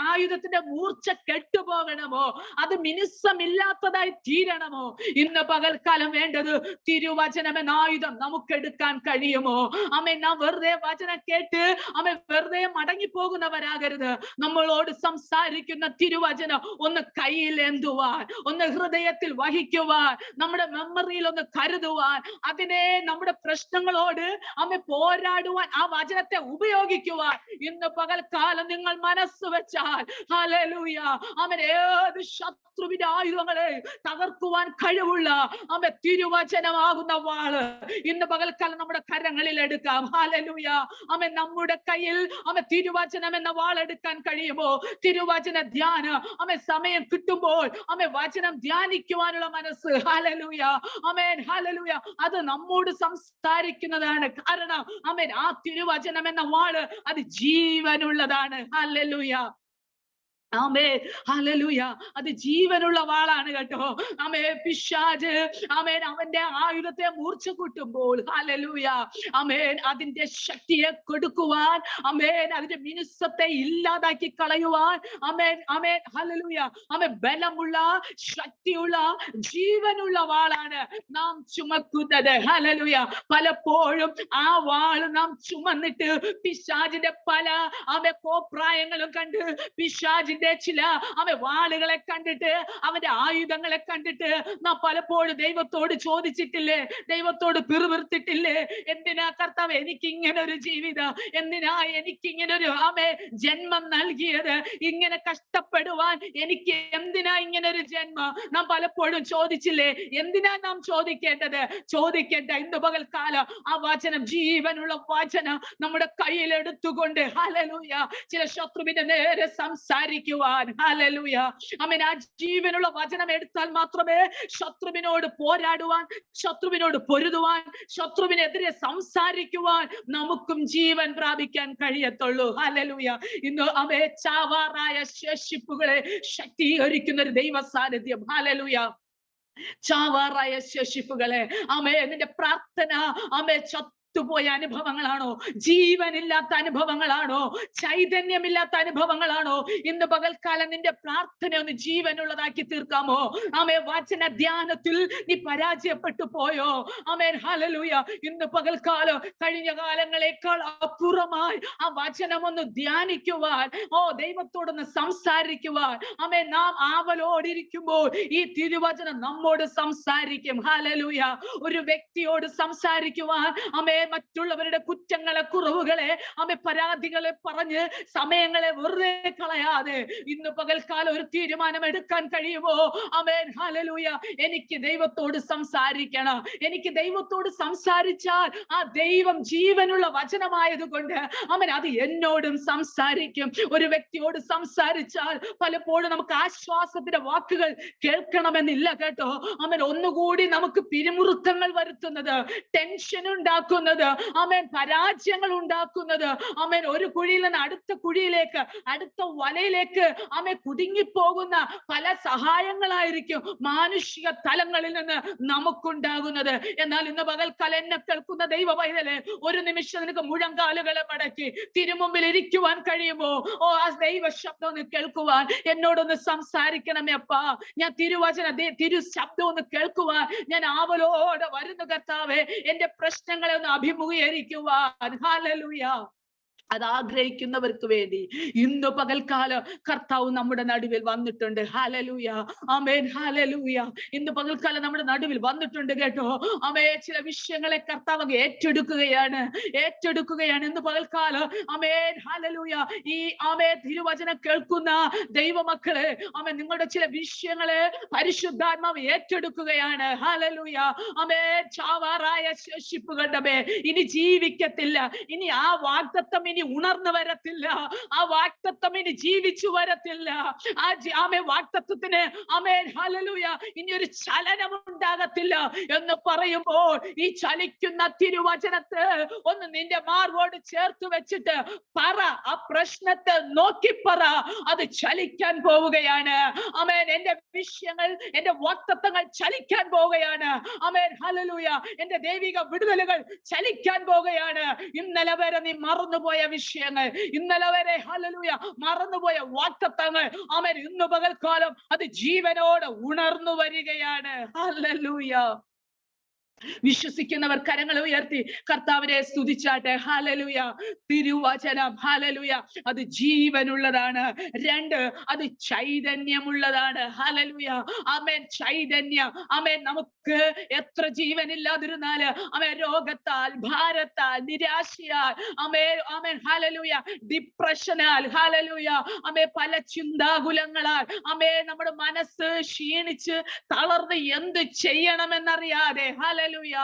ആയുധത്തിന്റെ മൂർച്ച കെട്ടുപോകണമോ അത് മിനുസമില്ലാത്തതായി തീരണമോ ഇന്ന് പകൽക്കാലം വേണ്ടത് തിരുവചനം എന്ന ആയുധം നമുക്ക് എടുക്കാൻ കഴിയുമോ ആമേൻ നാം വെറുതെ വചനം കേട്ട് വെറുതെ മടങ്ങി പോകുന്നവരാകരുത് നമ്മളോട് സംസാരിക്കുന്ന തിരുവചനം ഒന്ന് കയ്യിൽ എന്തുവാൻ ഒന്ന് ഹൃദയത്തിൽ വഹിക്കുവാൻ നമ്മുടെ മെമ്മറിയിൽ ഒന്ന് കരുതുവാൻ പോരാടുവാൻ, അതിനെ നമ്മുടെ പ്രശ്നങ്ങളോട് പോരാടുവാൻ ആ വചനത്തെ ഉപയോഗിക്കുവാൻ ഇന്ന് പകൽക്കാലം നിങ്ങൾ മനസ്സ് വെച്ചാൽ, ഹല്ലേലൂയ, ഏത് ശത്രുവിന്റെ ആയുധങ്ങളെ തകർക്കുവാൻ കഴിവുള്ള തിരുവചനമാകുന്ന വാള് ഇന്ന് പകൽക്കാലം നമ്മുടെ കരങ്ങളിൽ എടുക്കാം. ഹല്ലേലൂയ. നമ്മുടെ കയ്യിൽ തിരുവചനം എന്ന വാളെടുക്കാൻ കഴിയുമോ? തിരുവചന ധ്യാനം സമയം കിട്ടുമ്പോൾ വചനം ധ്യാനിക്കുവാനുള്ള മനസ്സ്, ഹല്ലേലൂയ, ആമേൻ, ഹല്ലേലൂയ, അത് നമ്മോട് സംസാരിക്കുന്നതാണ്. കാരണം ആ തിരുവചനം എന്ന വാള് അത് ജീവനുള്ളതാണ്. ഹല്ലേലൂയ, ആമേൻ, ഹല്ലേലൂയ, അത് ജീവനുള്ള വാളാണ് കേട്ടോ. പിശാച് അവന്റെ ആയുധത്തെ മൂർച്ച കൂട്ടുമ്പോൾ, ഹല്ലേലൂയ, അതിന്റെ ശക്തിയെ കൊടുക്കുവാൻ, അതിന്റെ മിനുസത്തെ ഇല്ലാതാക്കി കളയുവാൻ, ഹല്ലേലൂയ, ബലമുള്ള, ശക്തിയുള്ള, ജീവനുള്ള വാളാണ് നാം ചുമക്കുന്നത്. ഹല്ലേലൂയ. പലപ്പോഴും ആ വാള് നാം ചുമന്നിട്ട് പിശാചിന്റെ പല കോപ്രായങ്ങളും കണ്ട്, പിശാചിന്റെ ചില വാളുകളെ കണ്ടിട്ട്, അവന്റെ ആയുധങ്ങളെ കണ്ടിട്ട് നാം പലപ്പോഴും ദൈവത്തോട് ചോദിച്ചിട്ടില്ലേ? ദൈവത്തോട് പിറുപിറുത്തിട്ടില്ലേ? എന്തിനാ കർത്താവ് എനിക്ക് ഇങ്ങനെ ഒരു ജീവിതം, എന്തിനാ എനിക്ക് ഇങ്ങനെ ഒരു ജന്മം നൽകിയത്, ഇങ്ങനെ കഷ്ടപ്പെടുവാൻ എനിക്ക് എന്തിനാ ഇങ്ങനെ ഒരു ജന്മം? നാം പലപ്പോഴും ചോദിച്ചില്ലേ? എന്തിനാ നാം ചോദിക്കേണ്ടത്? ചോദിക്കേണ്ട. ഇന്ന് പകൽക്കാലം ആ വചനം, ജീവനുള്ള വചനം നമ്മുടെ കയ്യിൽ എടുത്തുകൊണ്ട്, ഹല്ലേലൂയ, ചില ശത്രുവിന്റെ നേരെ സംസാരിക്കുവാൻ, ഹല്ലേലൂയ, ആ ജീവനുള്ള വചനം എടുത്താൽ മാത്രമേ ശത്രുവിനോട് പോരാടുവാൻ, ശത്രുവിനോട് പൊരുതുവാൻ, ശത്രുവിനെതിരെ സംസാരിക്കുവാൻ നമുക്കും ജീവൻ പ്രാപിക്കാൻ കഴിയത്തുള്ളൂ. ഹല്ലേലൂയ. ഇന്ന് ചാവാറായ ശേഷിപ്പുകളെ ശക്തീകരിക്കുന്ന ഒരു ദൈവ സാന്നിധ്യം. ഹല്ലേലൂയ. ചാവാറായ ശേഷിപ്പുകളെ നിന്റെ പ്രാർത്ഥന പോയ അനുഭവങ്ങളാണോ? ജീവനില്ലാത്ത അനുഭവങ്ങളാണോ? ചൈതന്യമില്ലാത്ത അനുഭവങ്ങളാണോ? ഇന്ന് പകൽക്കാലം നിന്റെ പ്രാർത്ഥന ഒന്ന് ജീവനുള്ളതാക്കി തീർക്കാമോ? വചന ധ്യാനത്തിൽ നീ പരാജയപ്പെട്ടു പോയോ? ഹല്ലേലൂയ. ഇന്ന് പകൽക്കാലം കഴിഞ്ഞ കാലങ്ങളെക്കാൾ അപ്പുറമായി ആ വചനം ഒന്ന് ധ്യാനിക്കുവാൻ, ദൈവത്തോടൊന്ന് സംസാരിക്കുവാൻ നാം ആവലോടിരിക്കുമ്പോൾ ഈ തിരുവചനം നമ്മോട് സംസാരിക്കും. ഹല്ലേലൂയ. ഒരു വ്യക്തിയോട് സംസാരിക്കുവാൻ മറ്റുള്ളവരുടെ കുറ്റങ്ങളെ, കുറവുകളെ, പരാതികളെ പറഞ്ഞ് സമയങ്ങളെ വെറുതെ കളയാതെ ഇന്ന് പകൽക്കാലം ഒരു തീരുമാനം എടുക്കാൻ കഴിയുമോ? ഹല്ലേലൂയ. എനിക്ക് ദൈവത്തോട് സംസാരിക്കണം. എനിക്ക് ദൈവത്തോട് സംസാരിച്ചാൽ ആ ദൈവം ജീവനുള്ള വചനമായതുകൊണ്ട് അത് എന്നോടും സംസാരിക്കും. ഒരു വ്യക്തിയോട് സംസാരിച്ചാൽ പലപ്പോഴും നമുക്ക് ആശ്വാസത്തിന്റെ വാക്കുകൾ കേൾക്കണമെന്നില്ല കേട്ടോ. ഒന്നുകൂടി നമുക്ക് പിരിമുറുക്കങ്ങൾ വരുത്തുന്നത്, ടെൻഷൻ ഉണ്ടാക്കുന്നത്, പരാജയങ്ങൾ ഉണ്ടാക്കുന്നത്, ഒരു കുഴിയിൽ നിന്ന് അടുത്ത കുഴിയിലേക്ക്, അടുത്ത വലയിലേക്ക് കുടുങ്ങിപ്പോകുന്ന പല സഹായങ്ങളായിരിക്കും മാനുഷിക തലങ്ങളിൽ നിന്ന് നമുക്കുണ്ടാകുന്നത്. എന്നാൽ ഇന്ന് പകൽക്കാലം എന്നെ കേൾക്കുന്ന ദൈവ പൈതലേ, ഒരു നിമിഷം നിനക്ക് മുഴങ്കാലുകളെ മടക്കി തിരുമുമ്പിൽ ഇരിക്കുവാൻ കഴിയുമോ? ആ ദൈവ ശബ്ദം ഒന്ന് കേൾക്കുവാൻ എന്നോടൊന്ന് സംസാരിക്കണമേ അപ്പാ. ഞാൻ തിരു ശബ്ദം ഒന്ന് കേൾക്കുവാൻ ഞാൻ ആവലോടെ വരുന്നു കർത്താവേ. എന്റെ പ്രശ്നങ്ങളെ ഒന്ന് അഭിമുഖീകരിക്കുവാൻ. ഹല്ലേലൂയ. അത് ആഗ്രഹിക്കുന്നവർക്ക് വേണ്ടി ഇന്ന് പകൽക്കാലം കർത്താവ് നമ്മുടെ നടുവിൽ വന്നിട്ടുണ്ട്. ഹല്ലേലൂയ, ആമേൻ, ഹല്ലേലൂയ. ഇന്ന് പകൽക്കാലം നമ്മുടെ നടുവിൽ വന്നിട്ടുണ്ട് കേട്ടോ. ചില വിഷയങ്ങളെ കർത്താവ് ഏറ്റെടുക്കുകയാണ്. ഇന്ന് പകൽക്കാലം, ആമേൻ, ഹല്ലേലൂയ. ഈ തിരുവചനം കേൾക്കുന്ന ദൈവമക്കളെ, നിങ്ങളുടെ ചില വിഷയങ്ങളെ പരിശുദ്ധാത്മാവ് ഏറ്റെടുക്കുകയാണ്. ഹല്ലേലൂയ, ആമേൻ. ചാവാറായ ശേഷിപ്പുകളുടെ ഇനി ജീവിക്കത്തില്ല. ഇനി ആ വാഗ്ദത്തം ഇനി ഉണർന്നു വരത്തില്ല. ആ വാഗ്ദത്തം ഇനി ജീവിച്ചു വരത്തില്ല. ആ വാഗ്ദത്തത്തിന്, ആമേൻ, ഹല്ലേലൂയ, ഇനി ഒരു ചലനം ഉണ്ടാകത്തില്ല എന്ന് പറയുമ്പോൾ ഈ ചലിക്കുന്ന തിരുവചനത്തെ ഒന്ന് നിന്റെ മാർവോട് ചേർത്ത് വെച്ചിട്ട് പറ. ആ പ്രശ്നത്തെ നോക്കി പറ. അത് ചലിക്കാൻ പോവുകയാണ്. ആമേൻ. എന്റെ വിഷയങ്ങൾ, എന്റെ വാഗ്ദത്തങ്ങൾ ചലിക്കാൻ പോവുകയാണ്. ആമേൻ, ഹല്ലേലൂയ. എന്റെ ദൈവിക വിടുതലുകൾ ചലിക്കാൻ പോവുകയാണ്. ഇന്നലെ വരെ നീ മറന്നുപോയ വിഷയങ്ങൾ, ഇന്നലെ വരെ, ഹല്ലേലൂയ, മറന്നുപോയ വാഗ്ദത്തങ്ങൾ, ആമേൻ, ഇന്ന് പകൽക്കാലം അത് ജീവനോടെ ഉണർന്നു വരികയാണ്. ഹല്ലേലൂയ. വിശ്വസിക്കുന്നവർ കരങ്ങൾ ഉയർത്തി കർത്താവിനെ സ്തുതിച്ചാട്ടെ. ഹല്ലേലൂയ. തിരുവചനം ഹല്ലേലൂയ അത് ജീവനുള്ളതാണ്. 2 അത് ചൈതന്യമുള്ളതാണ്. ഹല്ലേലൂയ. ആമേൻ. ചൈതന്യം. ആമേൻ. നമുക്ക് എത്ര ജീവനില്ലാതിരുന്നാല് ആമേൻ രോഗത്താൽ, ഭാരത്താൽ, നിരാശയാൽ, ആമേൻ ആമേൻ ഹല്ലേലൂയ ഡിപ്രഷനാൽ, ഹല്ലേലൂയ ആമേൻ പല ചിന്താകുലങ്ങളാൽ ആമേൻ നമ്മുടെ മനസ്സ് ക്ഷീണിച്ച് തളർന്ന് എന്ത് ചെയ്യണമെന്നറിയാതെ ഹല്ലേലൂയ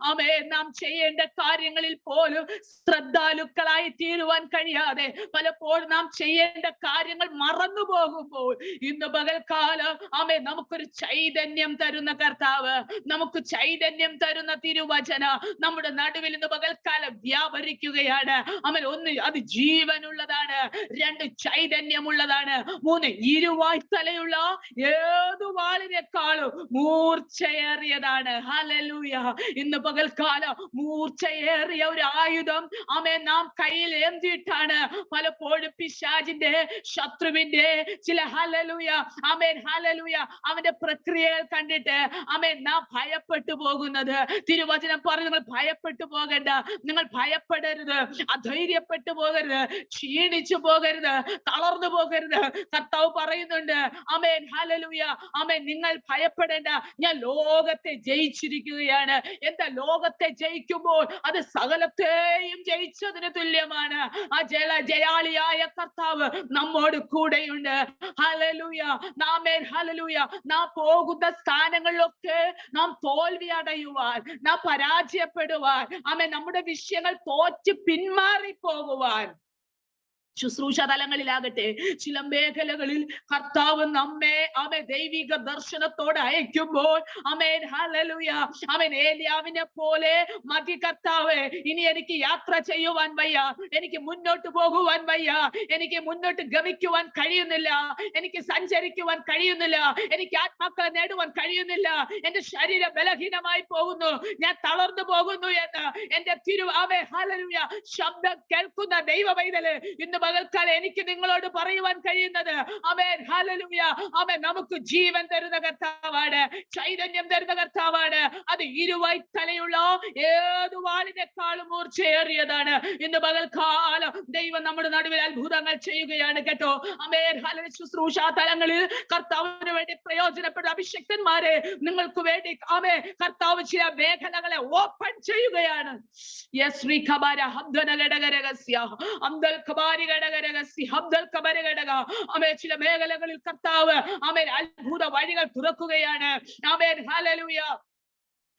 ആമേൻ നാം ചെയ്യേണ്ട കാര്യങ്ങളിൽ പോലും ശ്രദ്ധാലുക്കളായി തീരുവാൻ കഴിയാതെ പലപ്പോഴും നാം ചെയ്യേണ്ട കാര്യങ്ങൾ മറന്നു പോകുമ്പോൾ ഇന്ന് പകൽക്കാലം ആമേൻ നമുക്കൊരു ചൈതന്യം തരുന്ന കർത്താവ്, നമുക്ക് ചൈതന്യം തരുന്ന തിരുവചന നമ്മുടെ നടുവിൽ ഇന്ന് പകൽക്കാലം വ്യാപരിക്കുകയാണ്. ആമേൻ. 1 അത് ജീവനുള്ളതാണ്, 2 ചൈതന്യമുള്ളതാണ്, 3 ഇരുവായ്ത്തലയുള്ള ഏതു വാളിനേക്കാളും മൂർച്ചയേറിയതാണ്. ഹല്ലേലൂയ. ഇന്ന് പകൽക്കാലം മൂർച്ചയേറിയ ഒരു ആയുധം ആമേൻ നാം കയ്യിൽ ഏന്തിയിട്ടാണ് പലപ്പോഴും പിശാചിന്റെ, ശത്രുവിന്റെ ചില ഹല്ലേലൂയ ആമേൻ ഹല്ലേലൂയ അവന്റെ പ്രക്രിയകൾ കണ്ടിട്ട് ആമേൻ നാം ഭയപ്പെട്ടു പോകുന്നത്. തിരുവചനം പറഞ്ഞു നിങ്ങൾ ഭയപ്പെട്ടു പോകണ്ട, നിങ്ങൾ ഭയപ്പെടരുത്, അധൈര്യപ്പെട്ടു പോകരുത്, ക്ഷീണിച്ചു പോകരുത്, തളർന്നു പോകരുത്. കർത്താവ് പറയുന്നുണ്ട് ആമേൻ ഹല്ലേലൂയ ആമേൻ നിങ്ങൾ ഭയപ്പെടേണ്ട, ഞാൻ ലോകത്തെ ജയിച്ചിരിക്കുകയാണ്. എന്താ ലോകത്തെ ജയിക്കുമ്പോൾ അത് സകലത്തെയും ജയിച്ചതിന് തുല്യമാണ്. ആ ജയാളിയായ കർത്താവ് നമ്മോട് കൂടെയുണ്ട്. ഹല്ലേലൂയ. Amen hallelujah. നാം പോകുന്ന സ്ഥാനങ്ങളിലൊക്കെ നാം തോൽവി അടയുവാൻ, നാം പരാജയപ്പെടുവാൻ, ആമേൻ നമ്മുടെ വിഷയങ്ങൾ തോറ്റ് പിന്മാറി പോകുവാൻ ശുശ്രൂഷ തലങ്ങളിലാകട്ടെ ചില മേഖലകളിൽ കർത്താവ് നമ്മെ ആമേൻ ദൈവിക ദർശനത്തോടെ അയക്കുമ്പോൾ ആമേൻ ഹല്ലേലൂയ ആമേൻ ഏലിയാവിനെ പോലെ മതി കർത്താവ്, ഇനി എനിക്ക് യാത്ര ചെയ്യുവാൻ വയ്യ, എനിക്ക് മുന്നോട്ട് പോകുവാൻ വയ്യ, എനിക്ക് മുന്നോട്ട് ഗമിക്കുവാൻ കഴിയുന്നില്ല, എനിക്ക് സഞ്ചരിക്കുവാൻ കഴിയുന്നില്ല, എനിക്ക് ആത്മാക്കളെ നേടുവാൻ കഴിയുന്നില്ല, എന്റെ ശരീരം ബലഹീനമായി പോകുന്നു, ഞാൻ തളർന്നു പോകുന്നു എന്ന് എന്റെ ആമേൻ ഹല്ലേലൂയ ശബ്ദം കേൾക്കുന്ന ദൈവ പൈതല് ഇന്ന് പകൽക്കാലം എനിക്ക് നിങ്ങളോട് പറയുവാൻ കഴിയുന്നത് ആമേൻ ഹല്ലേലൂയ ആമേൻ നമുക്ക് ജീവൻ തരുന്ന കർത്താവാണ്, ചൈതന്യം തരുന്ന കർത്താവാണ്. അത് ഇരുവായ്ത്തലയുള്ള ഏതു വാളിനേക്കാളും മൂർച്ചയേറിയതാണ്. ഇന്ന് പകൽക്കാലം ദൈവം നമ്മുടെ നടുവിൽ അത്ഭുതങ്ങൾ ചെയ്യുകയാണ് കേട്ടോ. Amen hallelujah. ശുശ്രൂഷ തലങ്ങളിൽ കർത്താവിന് വേണ്ടി പ്രയോജനപ്പെടുന്ന അഭിഷക്തന്മാരെ നിങ്ങൾക്ക് വേണ്ടി ആമേൻ കർത്താവ് ചില മേഖലകളെ ഓപ്പൺ ചെയ്യുകയാണ്. യെസ് റിഖബാര ഹബ്ദനഗടഗരഗസ്യ അംദൽ ഖബാരി ആമേൻ ചില മേഖലകളിൽ കർത്താവ് ആമേൻ അത്ഭുത വഴികൾ തുറക്കുകയാണ്. ആമേൻ ഹല്ലേലൂയ.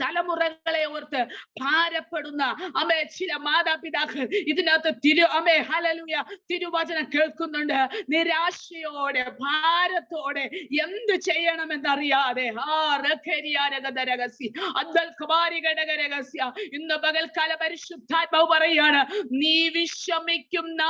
തലമുറകളെ ഓർത്ത് ഭാരപ്പെടുന്ന ആമേൻ ചില മാതാപിതാക്കൾ ഇതിനകത്ത് ആമേൻ ഹല്ലേലൂയ തിരുവചനം കേൾക്കുന്നുണ്ട്. നിരാശയോടെ ഭാരത്തോടെ എന്ത് ചെയ്യണമെന്നറിയാതെ ഇന്ന് പകൽക്കാല പരിശുദ്ധാത്മാവ് പറയാണ്, നീ വിഷമിക്കുന്ന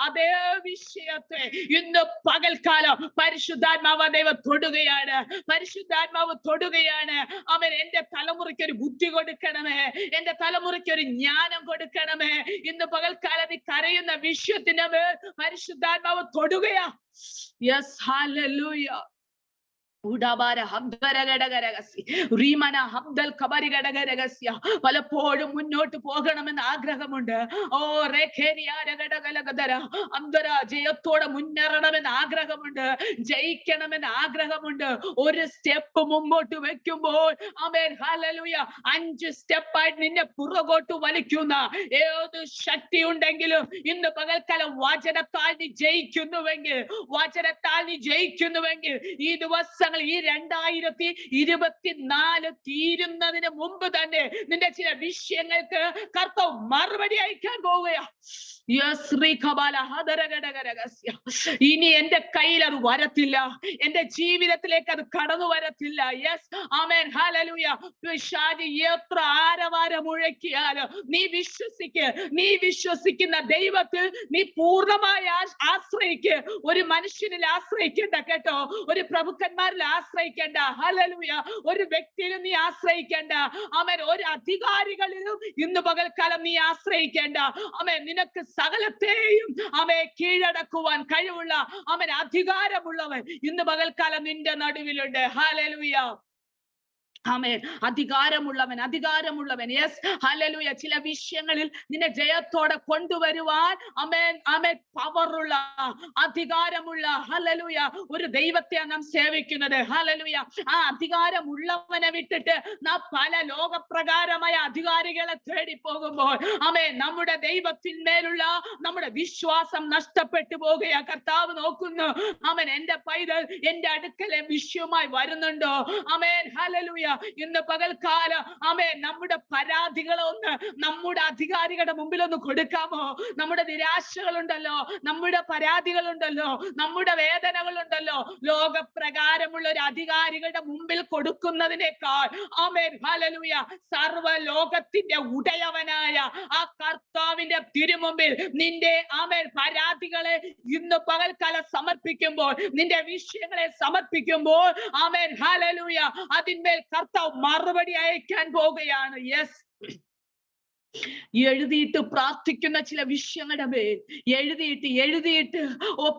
അതേ വിഷയത്തെ ഇന്ന് പകൽക്കാലം പരിശുദ്ധാത്മാവ് ദൈവം തൊടുകയാണ്, പരിശുദ്ധാത്മാവ് തൊടുകയാണ്. അവൻ എന്റെ തലമുറയ്ക്ക് ഒരു ബുദ്ധി കൊടുക്കണമേ, എന്റെ തലമുറയ്ക്ക് ഒരു ജ്ഞാനം കൊടുക്കണമേ. ഇന്ന് പകൽക്കാലം നീ കരയുന്ന വിഷയത്തിന്റെ മേൽ പരിശുദ്ധാത്മാവ് തൊടുകയാ. Yes hallelujah. പലപ്പോഴും മുന്നോട്ട് പോകണമെന്ന് ആഗ്രഹമുണ്ട്. ജയത്തോടെ മുന്നേറണമെന്ന് ആഗ്രഹമുണ്ട്, ജയിക്കണമെന്ന് ആഗ്രഹമുണ്ട്. ഒരു സ്റ്റെപ്പ് മുമ്പോട്ട് വെക്കുമ്പോൾ ആമേൻ ഹല്ലേലൂയ 5 സ്റ്റെപ്പായിട്ട് നിന്നെ പുറകോട്ട് വലിക്കുന്ന ഏത് ശക്തി ഉണ്ടെങ്കിലും ഇന്ന് പകൽക്കാലം വചനത്താൽ നീ ജയിക്കുന്നുവെങ്കിൽ, വചനത്താൽ നീ ജയിക്കുന്നുവെങ്കിൽ ഈ ദിവസങ്ങൾ ഈ 2024 തീരുന്നതിന് മുമ്പ് തന്നെ നിന്റെ ചില വിഷയങ്ങൾക്ക് കർത്താവ് മറുപടി അയക്കാൻ പോവുകയാ. ഇനി എന്റെ കയ്യിൽ അത് വരത്തില്ല, എന്റെ ജീവിതത്തിലേക്ക് അത് കടന്നു വരത്തില്ല. Yes amen hallelujah. പിശാച് എത്ര ആരവാരം മുഴക്കിയാലും നീ വിശ്വസിക്കുന്ന ദൈവത്തിൽ നീ പൂർണ്ണമായി ആശ്രയിക്ക്. ഒരു മനുഷ്യനിൽ ആശ്രയിക്കേണ്ട കേട്ടോ, ഒരു പ്രഭുക്കന്മാരിൽ ആശ്രയിക്കേണ്ട, ഹല്ലേലൂയ ഒരു വ്യക്തിയിലും നീ ആശ്രയിക്കേണ്ട, ആമേൻ ഒരു അധികാരികളിലും ഇന്ന് പകൽക്കാലം നീ ആശ്രയിക്കേണ്ട. ആമേൻ നിനക്ക് സകലത്തെയും ആമേൻ കീഴടക്കുവാൻ കഴിവുള്ള ആമേൻ അധികാരമുള്ളവൻ ഇന്ന് പകൽക്കാലം നിന്റെ നടുവിലുണ്ട്. ഹല്ലേലൂയ ആമേൻ. അധികാരമുള്ളവൻ. യെസ്, ഹല്ലേലൂയ. ചില വിഷയങ്ങളിൽ നിന്നെ ജയത്തോടെ കൊണ്ടുവരുവാൻ ആമേൻ ആമേൻ പവറുള്ള, അധികാരമുള്ള, ഹല്ലേലൂയ, ഒരു ദൈവത്തെയാണ് നാം സേവിക്കുന്നത്. ഹല്ലേലൂയ. ആ അധികാരമുള്ളവനെ വിട്ടിട്ട് നാം പല ലോകപ്രകാരമായ അധികാരികളെ തേടി പോകുമ്പോൾ ആമേൻ നമ്മുടെ ദൈവത്തിന്മേലുള്ള നമ്മുടെ വിശ്വാസം നഷ്ടപ്പെട്ടു പോകുകയാ. കർത്താവ് നോക്കുന്നു, ആമേൻ, എന്റെ പൈതൽ എന്റെ അടുക്കലെ വിഷയവുമായി വരുന്നുണ്ടോ? ആമേൻ, ഹല്ലേലൂയ. ഇന്ന് പകൽക്കാലം ആമേൻ നമ്മുടെ പരാതികളൊന്ന് നമ്മുടെ അധികാരികളുടെ മുമ്പിൽ ഒന്ന് കൊടുക്കാമോ? നമ്മുടെ നിരാശകളുണ്ടല്ലോ, നമ്മുടെ പരാതികളുണ്ടല്ലോ, നമ്മുടെ വേദനകളുണ്ടല്ലോ, ലോകപ്രകാരമുള്ള ഒരു അധികാരികളുടെ മുമ്പിൽ കൊടുക്കുന്നതിനേക്കാൾ ആമേൻ, ഹല്ലേലൂയ, സർവ്വ ലോകത്തിന്റെ ഉടയവനായ ആ കർത്താവിന്റെ തിരുമുമ്പിൽ നിന്റെ ആമേൻ പരാതികളെ ഇന്ന് പകൽക്കാലം സമർപ്പിക്കുമ്പോൾ, നിന്റെ വിഷയങ്ങളെ സമർപ്പിക്കുമ്പോൾ ആമേൻ, ഹല്ലേലൂയ, അതിന്മേൽ കർത്താവ് മറുപടി അയക്കാൻ പോവുകയാണ്. യെസ്, എഴുതിയിട്ട് പ്രാർത്ഥിക്കുന്ന ചില വിഷയങ്ങളുടെ മേൽ എഴുതിയിട്ട്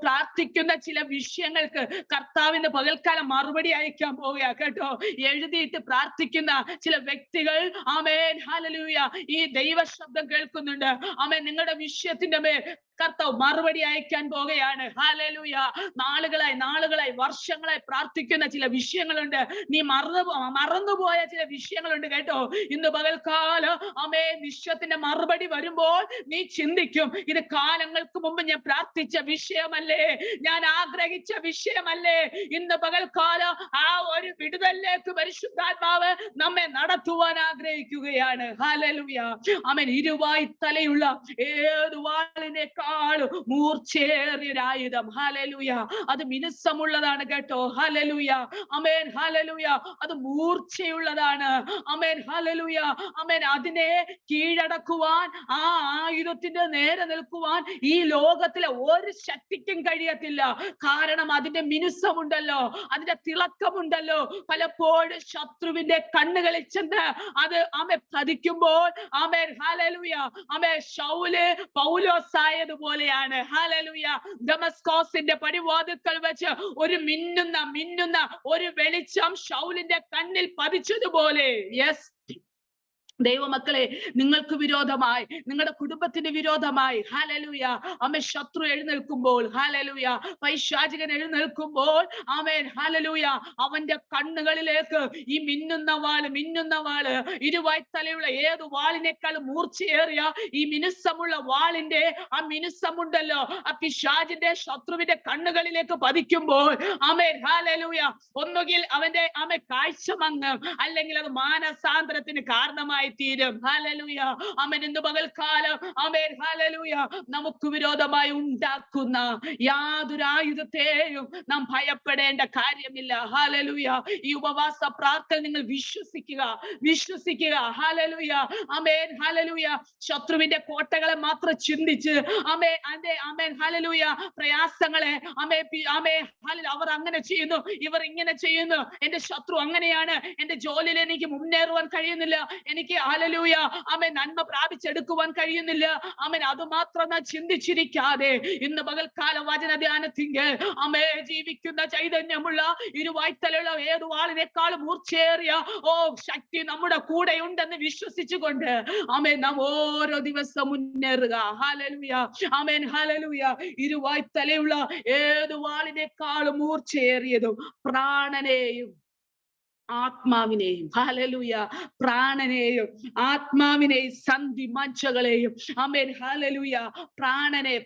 പ്രാർത്ഥിക്കുന്ന ചില വിഷയങ്ങൾക്ക് കർത്താവിന്റെ പകൽക്കാലം മറുപടി അയക്കാൻ പോവുക കേട്ടോ. എഴുതിയിട്ട് പ്രാർത്ഥിക്കുന്ന ചില വ്യക്തികൾ ആമേൻ, ഹല്ലേലൂയ, ഈ ദൈവ ശബ്ദം കേൾക്കുന്നുണ്ട്. ആമേൻ, നിങ്ങളുടെ വിഷയത്തിന്റെ മേൽ കർത്താവ് മറുപടി അയക്കാൻ പോവുകയാണ്. ഹല്ലേലൂയ. നാളുകളായി വർഷങ്ങളായി പ്രാർത്ഥിക്കുന്ന ചില വിഷയങ്ങളുണ്ട്. നീ മറന്നുപോയ ചില വിഷയങ്ങളുണ്ട് കേട്ടോ. ഇന്ന് പകൽക്കാലം ആമേൻ വിഷയത്തിന്റെ മറുപടി വരുമ്പോൾ നീ ചിന്തിക്കും, ഇത് കാലങ്ങൾക്ക് മുമ്പ് ഞാൻ പ്രാർത്ഥിച്ച വിഷയമല്ലേ, ഞാൻ ആഗ്രഹിച്ച വിഷയമല്ലേ. ഇന്ന് പകൽക്കാലം ആ ഒരു വിടുതലിലേക്ക് പരിശുദ്ധാത്മാവ് നമ്മെ നടത്തുവാൻ ആഗ്രഹിക്കുകയാണ്. ഹല്ലേലൂയ. ആമേൻ. ഇരുവായി തലയുള്ള ഏത് വാളിനേക്കാൾ മൂർച്ചേറിയൊരായുധം, ഹല്ലേലൂയ, അത് മിനുസമുള്ളതാണ് കേട്ടോ. ഹല്ലേലൂയ. ആമേൻ, ഹല്ലേലൂയ, അത് മൂർച്ചയുള്ളതാണ്. ആമേൻ, ഹല്ലേലൂയ. ആമേൻ, അതിനെ കീഴടക്കുവാൻ, ആ ആയുധത്തിന്റെ നേരെ നിൽക്കുവാൻ ഈ ലോകത്തിലെ ഒരു ശക്തിക്കും കഴിയത്തില്ല. കാരണം അതിന്റെ മിനുസമുണ്ടല്ലോ, അതിന്റെ തിളക്കമുണ്ടല്ലോ. പലപ്പോഴും ശത്രുവിന്റെ കണ്ണുകളിൽ ചെന്ന് അത് ആമേൻ പതിക്കുമ്പോൾ ആമേൻ, ഹല്ലേലൂയ, ആമേൻ, ശൗല് പൗലോസായത് പോലെയാണ്. ഹല്ലേലൂയ. ദമസ്കോസിന്റെ പടിവാതിൽക്കൽ വെച്ച് ഒരു മിന്നുന്ന ഒരു വെളിച്ചം ശൗലിന്റെ കണ്ണിൽ പതിച്ചതുപോലെ. യെസ്, ദൈവമക്കളെ, നിങ്ങൾക്ക് വിരോധമായി, നിങ്ങളുടെ കുടുംബത്തിന് വിരോധമായി ഹല്ലേലൂയ ആമേൻ ശത്രു എഴുന്നേൽക്കുമ്പോൾ, ഹല്ലേലൂയ പൈശാചികൻ എഴുന്നേൽക്കുമ്പോൾ ആമേൻ, ഹല്ലേലൂയ, അവന്റെ കണ്ണുകളിലേക്ക് ഈ മിന്നുന്ന വാള് ഇരുവായ്ത്തലയുള്ള ഏത് വാളിനേക്കാളും മൂർച്ചയേറിയ ഈ മിനുസമുള്ള വാളിന്റെ ആ മിനുസമുണ്ടല്ലോ, ആ പിശാചിന്റെ ശത്രുവിന്റെ കണ്ണുകളിലേക്ക് പതിക്കുമ്പോൾ ആമേൻ, ഹല്ലേലൂയ, ഒന്നുകിൽ അവന്റെ കാഴ്ച മങ്ങും, അല്ലെങ്കിൽ അത് മാനസാന്തരത്തിന് കാരണമായി തീരും. ഹല്ലേലൂയ. ആമേൻ. ഇന്ന് പകൽക്കാലം ആമേൻ, ഹല്ലേലൂയ, നമുക്ക് വിരോധമായി ഉണ്ടാക്കുന്ന യാതൊരു ആയുധത്തെയും നാം ഭയപ്പെടേണ്ട കാര്യമില്ല. ഹല്ലേലൂയ. ഈ ഉപവാസ പ്രാർത്ഥന നിങ്ങൾ വിശ്വസിക്കുക. ഹല്ലേലൂയ. ആമേൻ, ഹല്ലേലൂയ. ശത്രുവിന്റെ കോട്ടകളെ മാത്രം ചിന്തിച്ച് ആമേൻ, ഹല്ലേലൂയ, പ്രയാസങ്ങളെ അവർ അങ്ങനെ ചെയ്യുന്നു, ഇവർ ഇങ്ങനെ ചെയ്യുന്നു, എന്റെ ശത്രു അങ്ങനെയാണ്, എന്റെ ജോലിയിൽ എനിക്ക് മുന്നേറുവാൻ കഴിയുന്നില്ല, എനിക്ക് ഹല്ലേലൂയ ആമേൻ നന്മ പ്രാപിച്ചെടുക്കുവാൻ കഴിയുന്നില്ല, ആമേൻ, അത് മാത്രം ചിന്തിച്ചിരിക്കാതെ ഇന്ന് പകൽക്കാല വചന ധ്യാനത്തിങ്കിൽ ജീവിക്കുന്ന ചൈതന്യമുള്ള ഇരുവായ്ത്തലുള്ള ഏത് വാളിനേക്കാളും മൂർച്ചേറിയ ശക്തി നമ്മുടെ കൂടെ ഉണ്ടെന്ന് വിശ്വസിച്ചുകൊണ്ട് ആമേൻ നാം ഓരോ ദിവസം മുന്നേറുക. ഹല്ലേലൂയ. ആമേൻ, ഹല്ലേലൂയ. ഇരുവായ്ത്തലയുള്ള ഏത് വാളിനേക്കാളും മൂർച്ചയേറിയതും പ്രാണനെയും ആത്മാവിനെയും, ഹല്ലേലൂയ, പ്രാണനെയും ആത്മാവിനെയും സന്ധി മജ്ജകളെയും ആമേൻ, ഹല്ലേലൂയ, പ്രാണനെ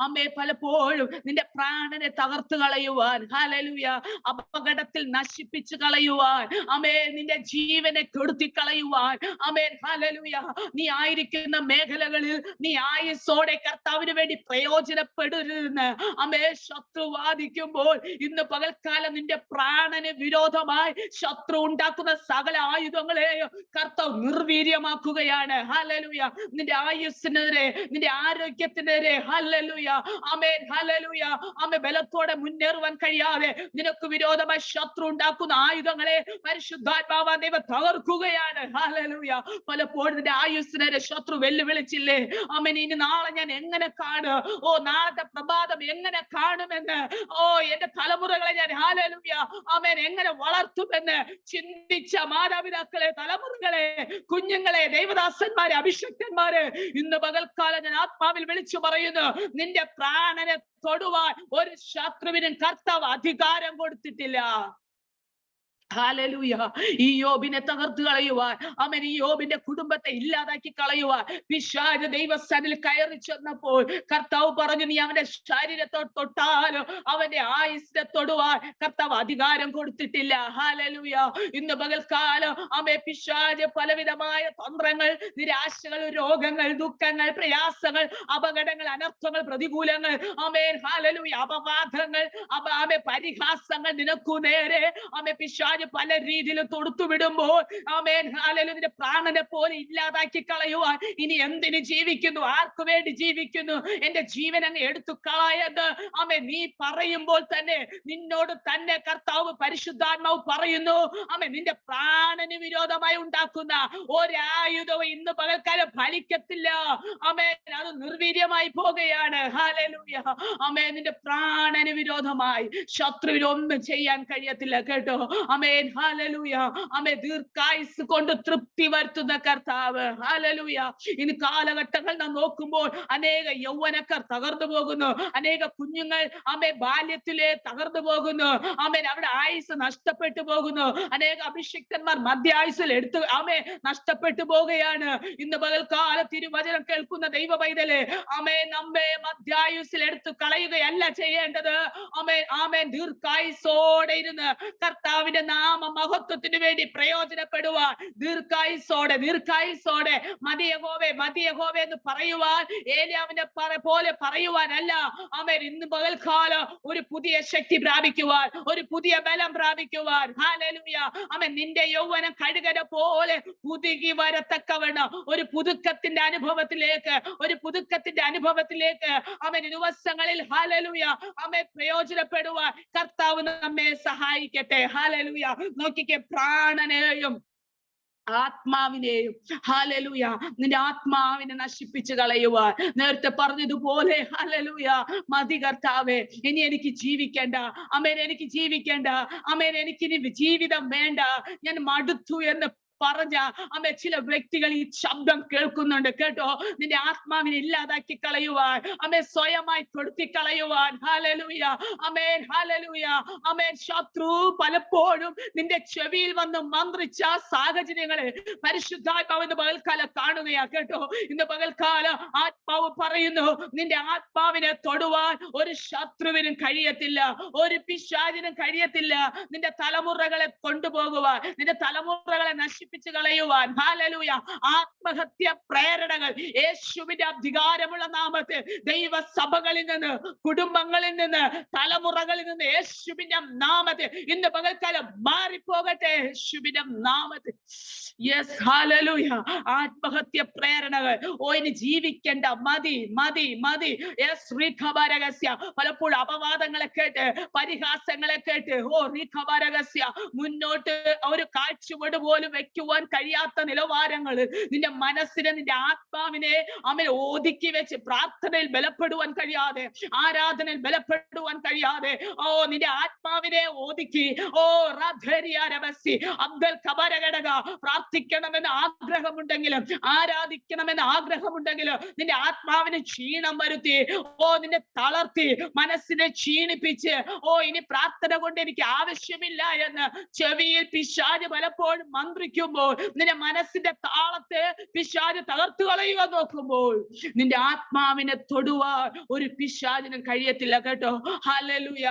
ആമേ പലപ്പോഴും നിന്റെ പ്രാണനെ തകർത്ത് കളയുവാൻ, ഹല്ലേലൂയ, അപകടത്തിൽ നശിപ്പിച്ചു കളയുവാൻ, ആമേ നിന്റെ ജീവനെ കെടുത്തി കളയുവാൻ, ആമേൻ, ഹല്ലേലൂയ, നീ ആയിരിക്കുന്ന മേഖലകളിൽ നീ ആയുസ്സോടെ കർത്താവിന് വേണ്ടി പ്രയോജനപ്പെടരുതെന്ന് ആമേ ശത്രു വാദിക്കുമ്പോൾ ഇന്ന് പകൽക്കാലം നിന്റെ പ്രാണന് വിരോധമായി ശത്രു ഉണ്ടാക്കുന്ന സകല ആയുധങ്ങളെയും കർത്താവ് നിർവീര്യമാക്കുകയാണ്. ഹല്ലേലൂയ. നിന്റെ ആയുസ്സിനെതിരെ, നിന്റെ ആരോഗ്യത്തിനെതിരെ, ഹല്ലേലൂയ, ആമേൻ, ഹല്ലേലൂയ, ആമേ ബലത്തോടെ മുന്നേറുവാൻ കഴിയാതെ നിനക്ക് വിരോധമായി ശത്രു ഉണ്ടാക്കുന്ന ആയുധങ്ങളെ പരിശുദ്ധാത്മാവായ ദൈവം തകർക്കുകയാണ്. ഹല്ലേലൂയ. പലപ്പോഴും നിന്റെ ആയുസ്സിനെതിരെ ശത്രു വെല്ലുവിളിച്ചില്ലേ, ആമേൻ, ഇനി നാളെ ഞാൻ എങ്ങനെ കാണും, നാളത്തെ പ്രഭാതം എങ്ങനെ കാണുമെന്ന്, എന്റെ തലമുറകളെ ഞാൻ ഹല്ലേലൂയ ആമേൻ എങ്ങനെ വളർത്തും എന്ന് ചിന്തിച്ച മാതാപിതാക്കളെ, തലമുറകളെ, കുഞ്ഞുങ്ങളെ, ദൈവദാസന്മാരെ, അഭിഷക്തന്മാരെ, ഇന്ന് പകൽക്കാലം ഞാൻ ആത്മാവിൽ വിളിച്ചു പറയുന്നു, നിന്റെ പ്രാണനെ തൊടുവാൻ ഒരു ശത്രുവിനും കർത്താവ് അധികാരം കൊടുത്തിട്ടില്ല. ഹല്ലേലൂയ. ഈ യോബിനെ തകർത്ത് കളയുവാൻ, അവൻ ഈ യോബിന്റെ കുടുംബത്തെ ഇല്ലാതാക്കി കളയുവാൻ പിശാച് ദൈവസന്നിധിയിൽ കയറി ചെന്നപ്പോൾ കർത്താവ് പറഞ്ഞു, നീ അവന്റെ ശരീരത്തെ തൊട്ടാലോ അവന്റെ ആയുസ്സിനെ തൊടുവാൻ കർത്താവ് അധികാരം കൊടുത്തിട്ടില്ല. ഹല്ലേലൂയ. ഇന്ന് പകൽക്കാലം പിശാച് പലവിധമായ തന്ത്രങ്ങൾ, നിരാശകൾ, രോഗങ്ങൾ, ദുഃഖങ്ങൾ, പ്രയാസങ്ങൾ, അപകടങ്ങൾ, അനർത്ഥങ്ങൾ, പ്രതികൂലങ്ങൾ, ഹല്ലേലൂയ, അപവാദങ്ങൾ, പരിഹാസങ്ങൾ നിനക്കു നേരെ പിശാച് പല രീതിയിൽ തൊടുത്തു വിടുമ്പോൾ ഹല്ലേലൂയ, പ്രാണനെ പോലെ ഇല്ലാതാക്കി കളയുവാൻ ഇനി എന്തിന് ജീവിക്കുന്നു, ആർക്കു വേണ്ടി ജീവിക്കുന്നു, എന്റെ ജീവൻ അങ്ങ് എടുത്തു കളയത് നീ പറയുമ്പോൾ തന്നെ നിന്നോട് തന്നെ കർത്താവ് പരിശുദ്ധാത്മാവ് പറയുന്നു, നിന്റെ പ്രാണന് വിരോധമായി ഉണ്ടാക്കുന്ന ഒരായുധവും ഇന്ന് പകൽക്കാലം ഫലിക്കത്തില്ല. അത് നിർവീര്യമായി പോകുകയാണ്. ഹല്ലേലൂയ. നിന്റെ പ്രാണന് വിരോധമായി ശത്രുവിന് ഒന്നും ചെയ്യാൻ കഴിയത്തില്ല കേട്ടോ. ഹല്ലേലൂയ. ദീർഘായുസ് കൊണ്ട് തൃപ്തി വരുത്തുന്ന കർത്താവ്. ഹല്ലേലൂയ. ഇന്ന് കാലഘട്ടങ്ങൾ നാം നോക്കുമ്പോൾ അനേക യൗവനക്കാർ തകർന്നു പോകുന്നു, അനേക കുഞ്ഞുങ്ങൾ ബാല്യത്തിലെ തകർന്നു പോകുന്നു, അവിടെ ആയുസ് നഷ്ടപ്പെട്ടു പോകുന്നു, അനേക അഭിഷിക്തന്മാർ മധ്യായുസിൽ എടുത്ത് നഷ്ടപ്പെട്ടു പോവുകയാണ്. ഇന്ന് പകൽക്കാല തിരുവചനം കേൾക്കുന്ന ദൈവ പൈതലേ, നമ്മെ മധ്യായുസിൽ എടുത്തു കളയുകയല്ല ചെയ്യേണ്ടത്. ദീർഘായുസോടെ ഇരുന്ന് കർത്താവിന്റെ നാമ മഹത്വത്തിന് വേണ്ടി പ്രയോജനപ്പെടുവാൻ ദീർഘായുസോടെ മതി യഹോവേ എന്ന് പറയുവാൻ, ഏലിയാവിനെ പോലെ പറയുവാനല്ല. ഇന്ന് പകൽക്കാലം ഒരു പുതിയ ശക്തി പ്രാപിക്കുവാൻ, ഒരു പുതിയ ബലം പ്രാപിക്കുവാൻ. ഹല്ലേലൂയ. നിന്റെ യൗവനം കഴുകനെ പോലെ പുതുകി വരത്തക്കവണ്ണം ഒരു പുതുക്കത്തിന്റെ അനുഭവത്തിലേക്ക് ദിവസങ്ങളിൽ ഹല്ലേലൂയ പ്രയോജനപ്പെടുവാൻ കർത്താവ് നമ്മെ സഹായിക്കട്ടെ. ഹല്ലേലൂയ. നോക്കിക്കേ, പ്രാണനെയും ആത്മാവിനെയും ഹല്ലേലൂയ നിന്റെ ആത്മാവിനെ നശിപ്പിച്ചു കളയുവാൻ നേരത്തെ പറഞ്ഞതുപോലെ ഹല്ലേലൂയ മതി കർത്താവേ, ഇനി എനിക്ക് ജീവിക്കേണ്ട, എനിക്ക് ജീവിക്കേണ്ട, എനിക്കിനി ജീവിതം വേണ്ട, ഞാൻ മടുത്തു എന്ന് പറഞ്ഞ ചില വ്യക്തികൾ ഈ ശബ്ദം കേൾക്കുന്നുണ്ട് കേട്ടോ. നിന്റെ ആത്മാവിനെ ഇല്ലാതാക്കി കളയുവാൻ, സ്വയമായി കൊടുത്തി കളയുവാൻ. ഹല്ലേലൂയ. ഹല്ലേലൂയ. ശത്രു പലപ്പോഴും നിന്റെ ചെവിയിൽ വന്ന് മന്ത്രിച്ച സാഹചര്യങ്ങളെ പരിശുദ്ധാത്മാവെന്ന് പകൽക്കാലം കാണുകയാ കേട്ടോ. ഇന്ന് പകൽക്കാലം ആത്മാവ് പറയുന്നു, നിന്റെ ആത്മാവിനെ തൊടുവാൻ ഒരു ശത്രുവിനും കഴിയത്തില്ല, ഒരു പിശാചിനും കഴിയത്തില്ല. നിന്റെ തലമുറകളെ കൊണ്ടുപോകുവാൻ, നിന്റെ തലമുറകളെ നശിപ്പിച്ചു കളയുവാൻ. ഹല്ലേലൂയ. ആത്മഹത്യ പ്രേരണകൾ യേശുവിന്റെ അധികാരമുള്ള നാമത്തിൽ ദൈവസഭകളിൽ നിന്ന്, കുടുംബങ്ങളിൽ നിന്ന്, തലമുറകളിൽ നിന്ന് യേശുവിന്റെ നാമത്തിൽ ഇന്ന് പകൽക്കാലം മാറിപ്പോകട്ടെ. യേശുവിന്റെ നാമത്തിൽ. യെസ്. ഹല്ലേലൂയ. ആത്മഹത്യ പ്രേരണകൾ, ഇനി ജീവിക്കേണ്ട, മതി മതി മതി. യെസ്. പലപ്പോഴും അപവാദങ്ങളെ കേട്ട്, പരിഹാസങ്ങളെ കേട്ട് മുന്നോട്ട് ഒരു കാഴ്ചപ്പാട് പോലും വെക്കുവാൻ കഴിയാത്ത നിലവാരങ്ങൾ നിന്റെ മനസ്സിനെ, നിന്റെ ആത്മാവിനെ ഒതുക്കി വെച്ച് പ്രാർത്ഥനയിൽ ബലപ്പെടുവാൻ കഴിയാതെ, ആരാധനയിൽ ബലപ്പെടുവാൻ കഴിയാതെ, നിന്റെ ആത്മാവിനെ ഒതുക്കി പ്രാർത്ഥിക്കണമെന്ന് ആഗ്രഹമുണ്ടെങ്കിലും, ആരാധിക്കണമെന്ന് ആഗ്രഹമുണ്ടെങ്കിലും നിന്റെ ആത്മാവിന് ക്ഷീണം വരുത്തി, നിന്നെ തളർത്തി, മനസ്സിനെ ക്ഷീണിപ്പിച്ച്, ഇനി പ്രാർത്ഥന കൊണ്ട് എനിക്ക് ആവശ്യമില്ല എന്ന് ചെവിയിൽ പിശാച് പലപ്പോഴും മന്ത്രിക്കുമ്പോൾ, നിന്റെ മനസ്സിന്റെ താളത്തെ പിശാച് തകർത്തു കളയുക നോക്കുമ്പോൾ നിന്റെ ആത്മാവിനെ തൊടുവാൻ ഒരു പിശാചിനും കഴിയത്തില്ല കേട്ടോ. ഹല്ലേലൂയ.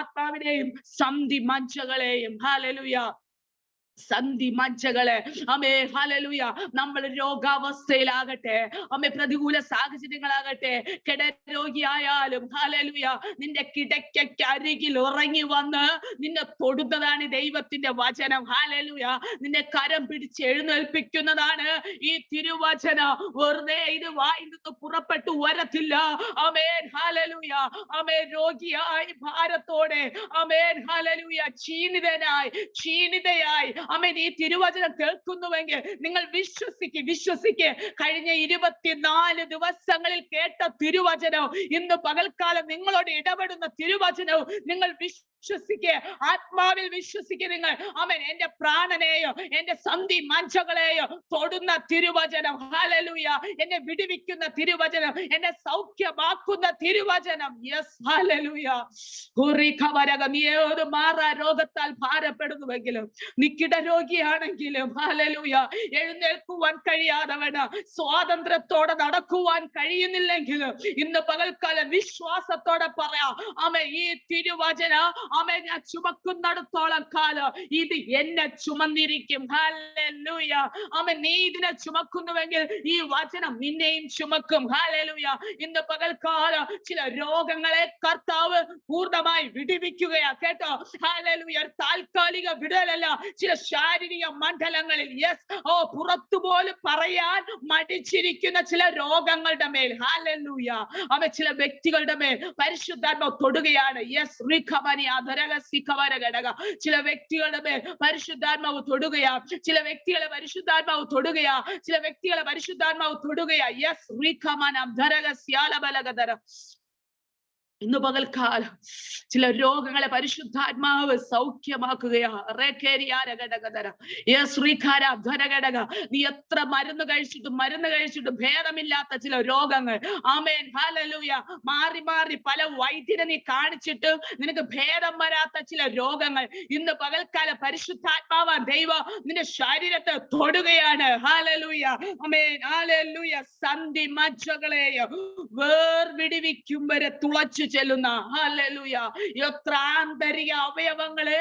ആത്മാവിനെയും സന്ധി മജ്ജകളെയും ഹല്ലേലൂയ സന്ധി മജ്ജകളെ ഹല്ലേലൂയ നമ്മൾ രോഗാവസ്ഥയിലാകട്ടെ, പ്രതികൂല സാഹചര്യങ്ങളാകട്ടെ, കിടരോഗിയായാലും ഹല്ലേലൂയ നിന്റെ കിടക്കയ്ക്ക് അരികിൽ ഉറങ്ങി വന്ന് നിന്നെ തൊടുന്നതാണ് ദൈവത്തിന്റെ വചനം. ഹല്ലേലൂയ. നിന്നെ കരം പിടിച്ച് എഴുന്നേൽപ്പിക്കുന്നതാണ് ഈ തിരുവചനം. വെറുതെ ഇത് വായിൽ നിന്ന് പുറപ്പെട്ടു വരത്തില്ല. ഹല്ലേലൂയ. രോഗിയായി, ഭാരത്തോടെ, ഹല്ലേലൂയ ക്ഷീണിതയായി ഈ തിരുവചനം കേൾക്കുന്നുവെങ്കിൽ നിങ്ങൾ വിശ്വസിക്ക്. കഴിഞ്ഞ 24 ദിവസങ്ങളിൽ കേട്ട തിരുവചനം, ഇന്ന് പകൽക്കാലം നിങ്ങളോട് ഇടപെടുന്ന തിരുവചനവും നിങ്ങൾ വിശ്വസിക്കുക, ആത്മാവിൽ വിശ്വസിക്കുക നിങ്ങൾ. ആമേൻ. എന്റെ പ്രാണനെയോ എന്റെ സന്ധി മഞ്ചകളെയോ തൊടുന്ന തിരുവചനം, ഹല്ലേലൂയ, എന്നെ വിടുവിക്കുന്ന തിരുവചനം, എന്നെ സൗഖ്യമാക്കുന്ന തിരുവചനം. Yes, hallelujah. നീ ഏത് മാറാ രോഗത്താൽ ഭാരപ്പെടുന്നുവെങ്കിലും, നീ കിടരോഗിയാണെങ്കിലും, ഹല്ലേലൂയ, എഴുന്നേൽക്കുവാൻ കഴിയാതവന്, സ്വാതന്ത്ര്യത്തോടെ നടക്കുവാൻ കഴിയുന്നില്ലെങ്കിലും, ഇന്ന് പകൽക്കാലം വിശ്വാസത്തോടെ പറയാം, ആമേൻ, ഈ തിരുവചന ആമേൻ ഞാൻ ചുമക്കുന്നിടത്തോളം കാലം ഇത് എന്നെ ചുമന്നിരിക്കും. ഹല്ലേലൂയ. ആമേൻ. നീ ഇതിനെ ചുമക്കുന്നുവെങ്കിൽ ഈ വചനം നിന്നെയും ചുമക്കും. ഹല്ലേലൂയ. ഇന്ന് പകൽക്കാലം ചില രോഗങ്ങളെ കർത്താവ് പൂർണ്ണമായി വിടുവിക്കുകയാ, കേട്ടോ. ഹല്ലേലൂയ. താൽക്കാലിക വിടലല്ല, ചില ശാരീരിക മണ്ഡലങ്ങളിൽ, യെസ്, പുറത്തു പോലും പറയാൻ മടിച്ചിരിക്കുന്ന ചില രോഗങ്ങളുടെ മേൽ, ഹല്ലേലൂയ, ആമേൻ, ചില വ്യക്തികളുടെ മേൽ പരിശുദ്ധാത്മാവ് തൊടുകയാണ്. യെസ്, ചില വ്യക്തികളുടെ മേൽ പരിശുദ്ധാത്മാവ് തൊടുകയാ, ചില വ്യക്തികളെ പരിശുദ്ധാത്മാവ് തൊടുകയാ, ചില വ്യക്തികളെ പരിശുദ്ധാത്മാവ് തൊടുകയാ. യെസ്, ഇന്ന് പകൽക്കാലം ചില രോഗങ്ങളെ പരിശുദ്ധാത്മാവ് സൗഖ്യമാക്കുകയാ. നീ എത്ര മരുന്ന് കഴിച്ചിട്ടും ഭേദമില്ലാത്ത ചില രോഗങ്ങൾ, ആമേൻ, ഹല്ലേലൂയ, മാറി മാറി പല വൈദ്യരെ നീ കാണിച്ചിട്ട് നിനക്ക് ഭേദം വരാത്ത ചില രോഗങ്ങൾ, ഇന്ന് പകൽക്കാലം പരിശുദ്ധാത്മാവ് ദൈവം നിന്റെ ശരീരത്തെ തൊടുകയാണ്. ഹല്ലേലൂയ, ആമേൻ, ഹല്ലേലൂയ. സന്ധി മജ്ജകളെയോ വേർവിടിവിക്കും വരെ തുളച്ചു ചെല്ലുന്ന, ഹല്ലേലൂയ, എത്ര ആന്തരിക അവയവങ്ങളെ,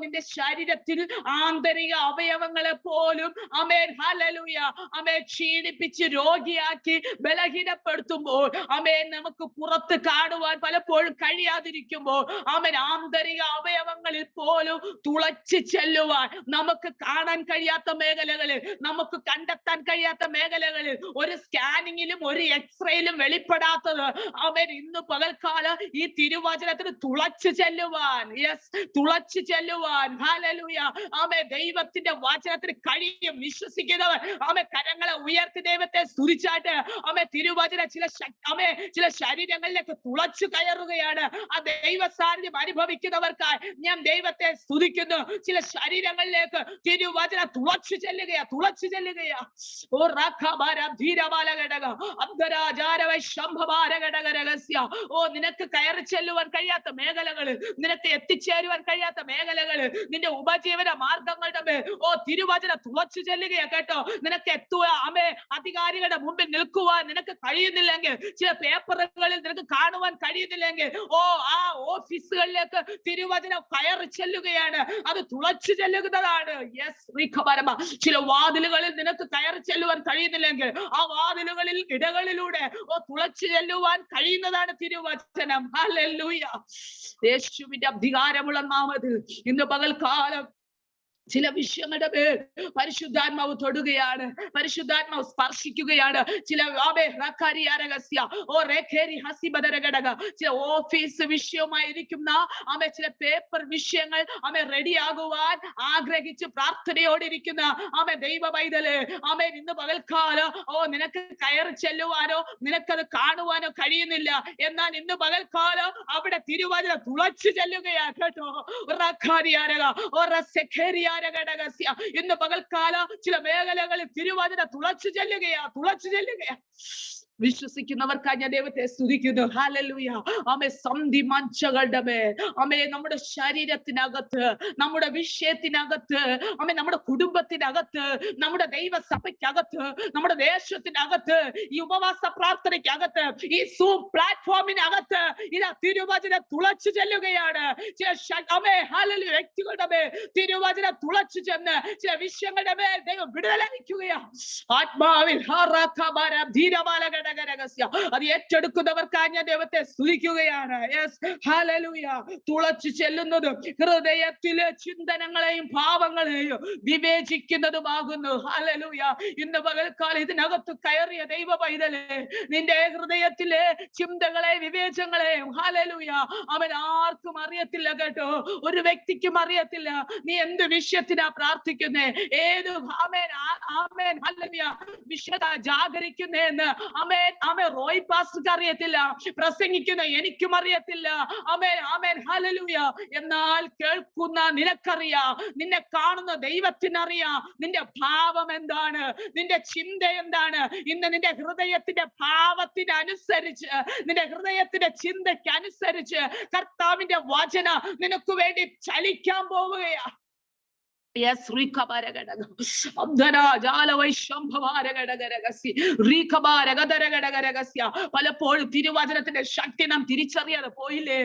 നിന്റെ ശരീരത്തിൽ ആന്തരിക അവയവങ്ങളെ പോലും, ആമേൻ, ഹല്ലേലൂയ, ആമേൻ, ക്ഷീണിപ്പിച്ച് രോഗിയാക്കി ബലഹീനപ്പെടുത്തുമ്പോൾ, ആമേൻ, നമുക്ക് പുറത്ത് കാണുവാൻ പലപ്പോഴും കഴിയാതിരിക്കുമ്പോൾ, ആമേൻ, ആന്തരിക അവയവങ്ങളിൽ പോലും തുളച്ചു ചെല്ലുവാൻ, നമുക്ക് കാണാൻ കഴിയാത്ത മേഖലകളിൽ, നമുക്ക് കണ്ടെത്താൻ കഴിയാത്ത മേഖലകളിൽ, ഒരു സ്കാനിങ്ങിലും ഒരു എക്സ്റേയിലും വെളിപ്പെടാത്തത്, ആമേൻ, ഇന്ന് പകൽക്കാലം ഈ തിരുവചനത്തിന് തുളച്ചു ചെല്ലുവാൻ, യെസ്, തുളച്ചു ചെല്ലുവാൻ, ഹല്ലേലൂയ, ആമേൻ, ദൈവത്തിന്റെ വചനത്തിന് കഴിയും. വിശ്വസിക്കുന്നവർ ആമേൻ കരങ്ങളെ ഉയർത്തി ദൈവത്തെ സ്തുതിച്ചാട്ട്, ആമേൻ, തിരുവചന ചില ശരീരങ്ങളിലേക്ക് തുളച്ചു കയറുകയാണ്. ആ ദൈവ സാന്നിധ്യം അനുഭവിക്കുന്നവർക്കായി ഞാൻ ദൈവത്തെ സ്തുതിക്കുന്നു. ചില ശരീരങ്ങളിലേക്ക് തിരുവചന തുളച്ചു ചെല്ലുകയാ. ഓ റഖബാര ധീരബാല ഘടക അന്തരാചാരവ ശംഭഭാര ഘടക രഹസ്യ. ഓ നിനക്ക് കയറി ചെല്ലുവാൻ കഴിയാത്ത മേഖലകള്, നിനക്ക് എത്തിച്ചേരുവാൻ കഴിയാത്ത മേഖലകള്, നിന്റെ ഉപജീവന മാർഗങ്ങളുടെ മേൽ തിരുവചന തുളച്ചു ചെല്ലുകയാ, കേട്ടോ. നിനക്ക് അധികാരികളുടെ മുമ്പിൽ നിൽക്കുവാൻ നിനക്ക് കഴിയുന്നില്ലെങ്കിൽ, ചില പേപ്പറുകളിൽ നിനക്ക് കാണുവാൻ കഴിയുന്നില്ലെങ്കിൽ, ആ ഓഫീസുകളിലേക്ക് തിരുവചനം കയറി ചെല്ലുകയാണ്. അത് തുളച്ചു ചെല്ലുന്നതാണ്. യെസ്, ചില വാതിലുകളിൽ നിനക്ക് കയറി ചെല്ലുവാൻ കഴിയുന്നില്ലെങ്കിൽ, ആ വാതിലുകളിൽ ഇടകളിലൂടെ തുളച്ചു ചെല്ലുവാൻ കഴിയുന്നതാണ് തിരുവചനം. ഹല്ലേലൂയ. യേശുവിന്റെ അധികാരമുള്ള നാമത്തിൽ ഇന്ന് പകൽക്കാലം ചില വിഷയങ്ങളുടെ പേർ പരിശുദ്ധാത്മാവ് തൊടുകയാണ്, പരിശുദ്ധാത്മാവ് സ്പർശിക്കുകയാണ്. ചില ചില ഓഫീസ് വിഷയമായിരിക്കുന്ന ചില പേപ്പർ വിഷയങ്ങൾ റെഡിയാകുവാൻ ആഗ്രഹിച്ച് പ്രാർത്ഥനയോടിരിക്കുന്ന ദൈവ പൈതല്, ഇന്ന് പകൽക്കാലം നിനക്ക് കയറി ചെല്ലുവാനോ നിനക്കത് കാണുവാനോ കഴിയുന്നില്ല. എന്നാൽ ഇന്ന് പകൽക്കാലം അവിടെ തിരുവചനം തുളച്ചു ചെല്ലുകയാ, കേട്ടോ. ഇന്ന് പകൽക്കാല ചില മേഖലകളിൽ തിരുവചന തുളച്ചു ചെല്ലുകയാ. വിശ്വസിക്കുന്നവർക്കായി ഞാൻ ദൈവത്തെ സ്തുതിക്കുന്നു. ഹല്ലേലൂയ. ആമേൻ. സന്ധി മഞ്ചകളുടെ മേൽ, ആമേൻ, നമ്മുടെ ശരീരത്തിനകത്ത്, നമ്മുടെ വിഷയത്തിനകത്ത്, ആമേൻ, നമ്മുടെ കുടുംബത്തിനകത്ത്, നമ്മുടെ ദൈവസഭയ്ക്കകത്ത്, നമ്മുടെ ദേശത്തിനകത്ത്, ഈ ഉപവാസ പ്രാർത്ഥനയ്ക്കകത്ത്, ഈ സൂം പ്ലാറ്റ്ഫോമിനകത്ത് ഇതാ തിരുവചനം തുളച്ചു ചെല്ലുകയാണ്. ചില വ്യക്തികളുടെ മേൽ തിരുവചനം തുളച്ചു ചെന്ന് ചില വിഷയങ്ങളുടെ മേൽ ദൈവം വിടുതലയക്കുകയാണ്. ആത്മാവിൽ അത് ഏറ്റെടുക്കുന്നവർക്കായി ഞാൻ ദൈവത്തെ സ്തുതിക്കുകയാണ്. തുളച്ചു ചെല്ലുന്നതും ഹൃദയത്തിലെ ചിന്തനങ്ങളെയും ഭാവങ്ങളെയും വിവേചിക്കുന്നതുമാകുന്നു. ഹല്ലേലൂയ. ഇന്ന് പകൽക്കാലം ഇതിനകത്ത് കയറിയ ദൈവ പൈതലേ, നിന്റെ ഹൃദയത്തിലെ ചിന്തകളെ വിവേചനങ്ങളെയും, ഹല്ലേലൂയ, അവൻ ആർക്കും അറിയത്തില്ല, കേട്ടോ. ഒരു വ്യക്തിക്കും അറിയത്തില്ല നീ എന്ത് വിഷയത്തിനാ പ്രാർത്ഥിക്കുന്നേ, ഏത് വിഷയത ജാഗരിക്കുന്നേന്ന് ആമേൻ ആമേൻ റോയ് പാസ്റ്റർക്ക് അറിയത്തില്ല, പ്രസംഗിക്കുന്ന എനിക്കും അറിയത്തില്ല. ആമേൻ ആമേൻ ഹല്ലേലൂയ. എന്നാൽ കേൾക്കുന്ന നിനക്കറിയാം, നിന്നെ കാണുന്ന ദൈവത്തിനറിയാം നിന്റെ ഭാവം എന്താണ്, നിന്റെ ചിന്ത എന്താണ്. ഇന്ന് നിന്റെ ഹൃദയത്തിന്റെ ഭാവത്തിനനുസരിച്ച്, നിന്റെ ഹൃദയത്തിന്റെ ചിന്തയ്ക്ക് അനുസരിച്ച് കർത്താവിന്റെ വചനം നിനക്ക് വേണ്ടി ചലിക്കാൻ പോവുകയാ. പലപ്പോഴും തിരുവചനത്തിന്റെ ശക്തി നാം തിരിച്ചറിയാതെ പോയില്ലേ?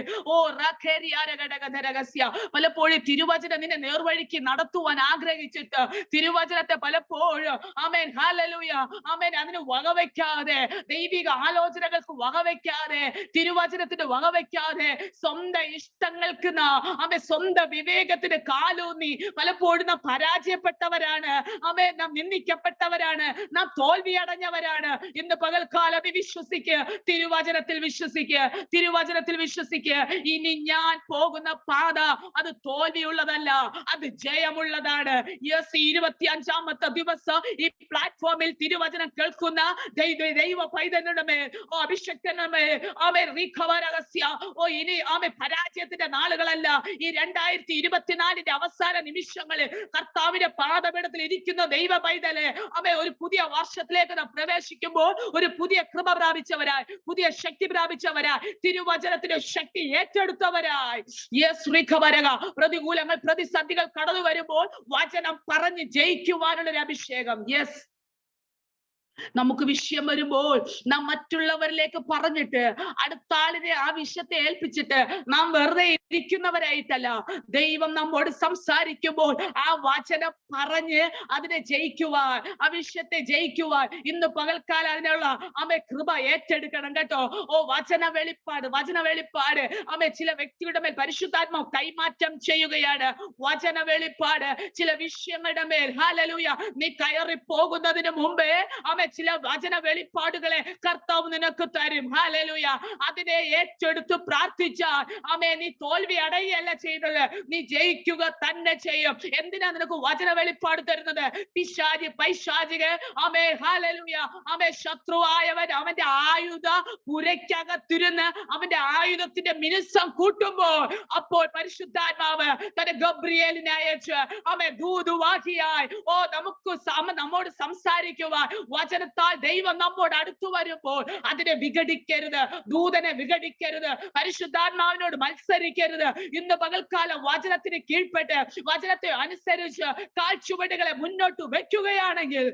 പലപ്പോഴും തിരുവചനം നിന്നെ നേർവഴിക്ക് നടത്തുവാൻ ആഗ്രഹിച്ചിട്ട് തിരുവചനത്തെ പലപ്പോഴും ആമേൻ ഹല്ലേലൂയ ആമേൻ അതിന് വകവയ്ക്കാതെ, ദൈവിക ആലോചനകൾക്ക് വകവയ്ക്കാതെ, തിരുവചനത്തിന് വകവയ്ക്കാതെ, സ്വന്തം ഇഷ്ടങ്ങൾക്ക് ആമേൻ സ്വന്തം വിവേകത്തിന് കാലൂന്നി പലപ്പോഴും നാം പരാജയപ്പെട്ടവരാണ്. ആമേൻ നാം നിന്ദിക്കപ്പെട്ടവരാണ്, നാം തോൽവി അടഞ്ഞവരാണ്. ഇന്ന് പകൽക്കാലം വിശ്വസിക്ക്, തിരുവചനത്തിൽ വിശ്വസിക്ക്, തിരുവചനത്തിൽ വിശ്വസിക്ക്. ഇനി ഞാൻ പോകുന്ന പാത അത് തോൽവിയുള്ളതല്ല, അത് ജയമുള്ളതാണ്. യെസ്, 25ാമത്തെ ദിവസം ഈ പ്ലാറ്റ്ഫോമിൽ തിരുവചനം കേൾക്കുന്ന ദൈവ പൈതങ്ങളുടെ മേൽ, അഭിഷക്തന്റെ മേൽ ആമേൻ റീഖവരഹസ്യ ഇനി ആമേൻ പരാജയത്തിന്റെ നാളുകളല്ല. ഈ 2024ന്റെ അവസാന നിമിഷങ്ങളിൽ കർത്താവിന്റെ പാദപീഠത്തിൽ ഇരിക്കുന്ന ദൈവ പൈതലെ ആമേൻ ഒരു പുതിയ വർഷത്തിലേക്ക് നാം പ്രവേശിക്കുമ്പോൾ ഒരു പുതിയ കൃപ പ്രാപിച്ചവരായി, പുതിയ ശക്തി പ്രാപിച്ചവരായി, തിരുവചനത്തിന്റെ ശക്തി ഏറ്റെടുത്തവരായി. യെസ് റീഖവരഹ. പ്രതികൂലങ്ങൾ പ്രതിസന്ധികൾ കടന്നു വരുമ്പോൾ വചനം പറഞ്ഞ് ജയിക്കുവാനുള്ള ഒരു അഭിഷേകം. യെസ്, നമുക്ക് വിഷയം വരുമ്പോൾ നാം മറ്റുള്ളവരിലേക്ക് പറഞ്ഞിട്ട് അടുത്ത ആളിനെ ആ വിഷയത്തെ ഏൽപ്പിച്ചിട്ട് നാം വെറുതെ ഇരിക്കുന്നവരായിട്ടല്ല, ദൈവം നമ്മോട് സംസാരിക്കുമ്പോൾ ആ വചനം പറഞ്ഞ് അതിനെ ജയിക്കുവാൻ, ആ വിഷയത്തെ ജയിക്കുവാൻ ഇന്ന് പകൽക്കാലം അതിനുള്ള ആമേ കൃപ ഏറ്റെടുക്കണം കേട്ടോ. വചന വെളിപ്പാട്, വചന വെളിപ്പാട് ആമേ ചില വ്യക്തിയുടെ മേൽ പരിശുദ്ധാത്മാവ് കൈമാറ്റം ചെയ്യുകയാണ്. വചന വെളിപ്പാട് ചില വിഷയങ്ങളുടെ മേൽ ഹല്ലേലൂയ നീ കയറി പോകുന്നതിന് മുമ്പേ ആമേ ചില വചന വെളിപ്പാടുകളെ കർത്താവ് നിനക്ക് തരും. ഹല്ലേലൂയ. അതിനെ ഏറ്റെടുത്ത് പ്രാർത്ഥിച്ചാൽ ആമേ നീ തോൽവി അടയുകയല്ല ചെയ്തത്, നീ ജയിക്കുക തന്നെ ചെയ്യും. എന്തിനാ നിനക്ക് വചന വെളിപ്പാട് തരുന്നത്? പിശാചി പൈശാചിക ആമേ ഹല്ലേലൂയ ആമേ ശത്രുവായവൻ അവന്റെ ആയുധ പുരയ്ക്കകത്തിരുന്ന് അവന്റെ ആയുധത്തിന്റെ മിനുസം കൂട്ടുമ്പോൾ അപ്പോൾ പരിശുദ്ധാത്മാവ് തന്റെ ഗബ്രിയേലിനെ അയച്ച് ആമേ ദൂതുവാഹിയായി നമുക്ക് നമ്മോട് സംസാരിക്കുവാൻ വചനത്താൽ ദൈവം നമ്മോട് അടുത്തു വരുമ്പോൾ അതിനെ വിഘടിക്കരുത്, ദൂതനെ വിഘടിക്കരുത്, പരിശുദ്ധാത്മാവിനോട് മത്സരിക്കരുത്. ഇന്ന് പകൽക്കാലം വചനത്തിന് കീഴ്പ്പെട്ട് വചനത്തെ അനുസരിച്ച് കാൽച്ചുവടുകളെ മുന്നോട്ട് വെക്കുകയാണെങ്കിൽ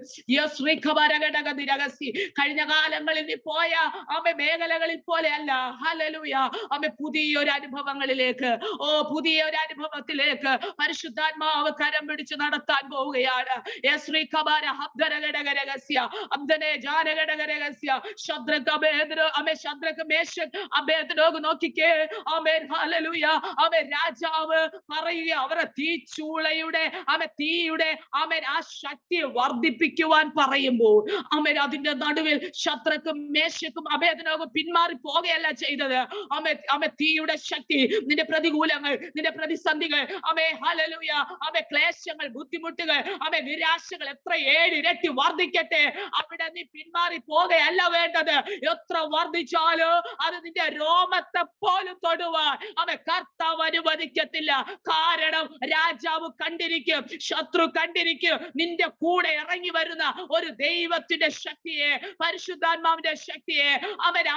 കഴിഞ്ഞ കാലങ്ങളിൽ നീ പോയ ആമേ മേഖലകളിൽ പോലെയല്ല. ഹല്ലേലൂയ ആമേ പുതിയൊരു അനുഭവങ്ങളിലേക്ക്, പുതിയൊരു അനുഭവത്തിലേക്ക് പരിശുദ്ധാത്മാവ് കരം പിടിച്ച് നടത്താൻ പോവുകയാണ്. നോക്കിക്കേ ആമേൻ ഹല്ലേലൂയ ആമേൻ രാജാവ് പറയുക അവരെ തീച്ചൂളയുടെ തീയുടെ ആമേൻ ആ ശക്തി വർദ്ധിപ്പിക്കുവാൻ പറയുമ്പോൾ ആമേൻ അതിന്റെ നടുവിൽ ശദ്രക്കും മേശക്കും അബേദ്നെഗോവും പിന്മാറി പോകുകയല്ല ചെയ്തത്. ആമേൻ തീയുടെ ശക്തി നിന്റെ പ്രതികൂലങ്ങൾ, നിന്റെ പ്രതിസന്ധികൾ ആമേ ഹല്ലേലൂയ ആമേ ക്ലേശങ്ങൾ, ബുദ്ധിമുട്ടുകൾ, ആമേ നിരാശകൾ എത്ര 7 ഇരട്ടി വർദ്ധിക്കട്ടെ, അവിടെ നീ പിന്മാറി പോകുകയല്ല വേണ്ടത്. എത്ര വർദ്ധിച്ചാലോ അത് നിന്റെ രോമത്തെ പോലും തൊടുവാൻ ആമേ കർത്താവ് അനുവദിക്കത്തില്ല. കാരണം രാജാവ് കണ്ടിരിക്കും, ശത്രു കണ്ടിരിക്കും നിന്റെ കൂടെ ഇറങ്ങി വരുന്ന ഒരു ദൈവത്തിന്റെ ശക്തിയെ, പരിശുദ്ധാത്മാവിന്റെ ശക്തിയെ.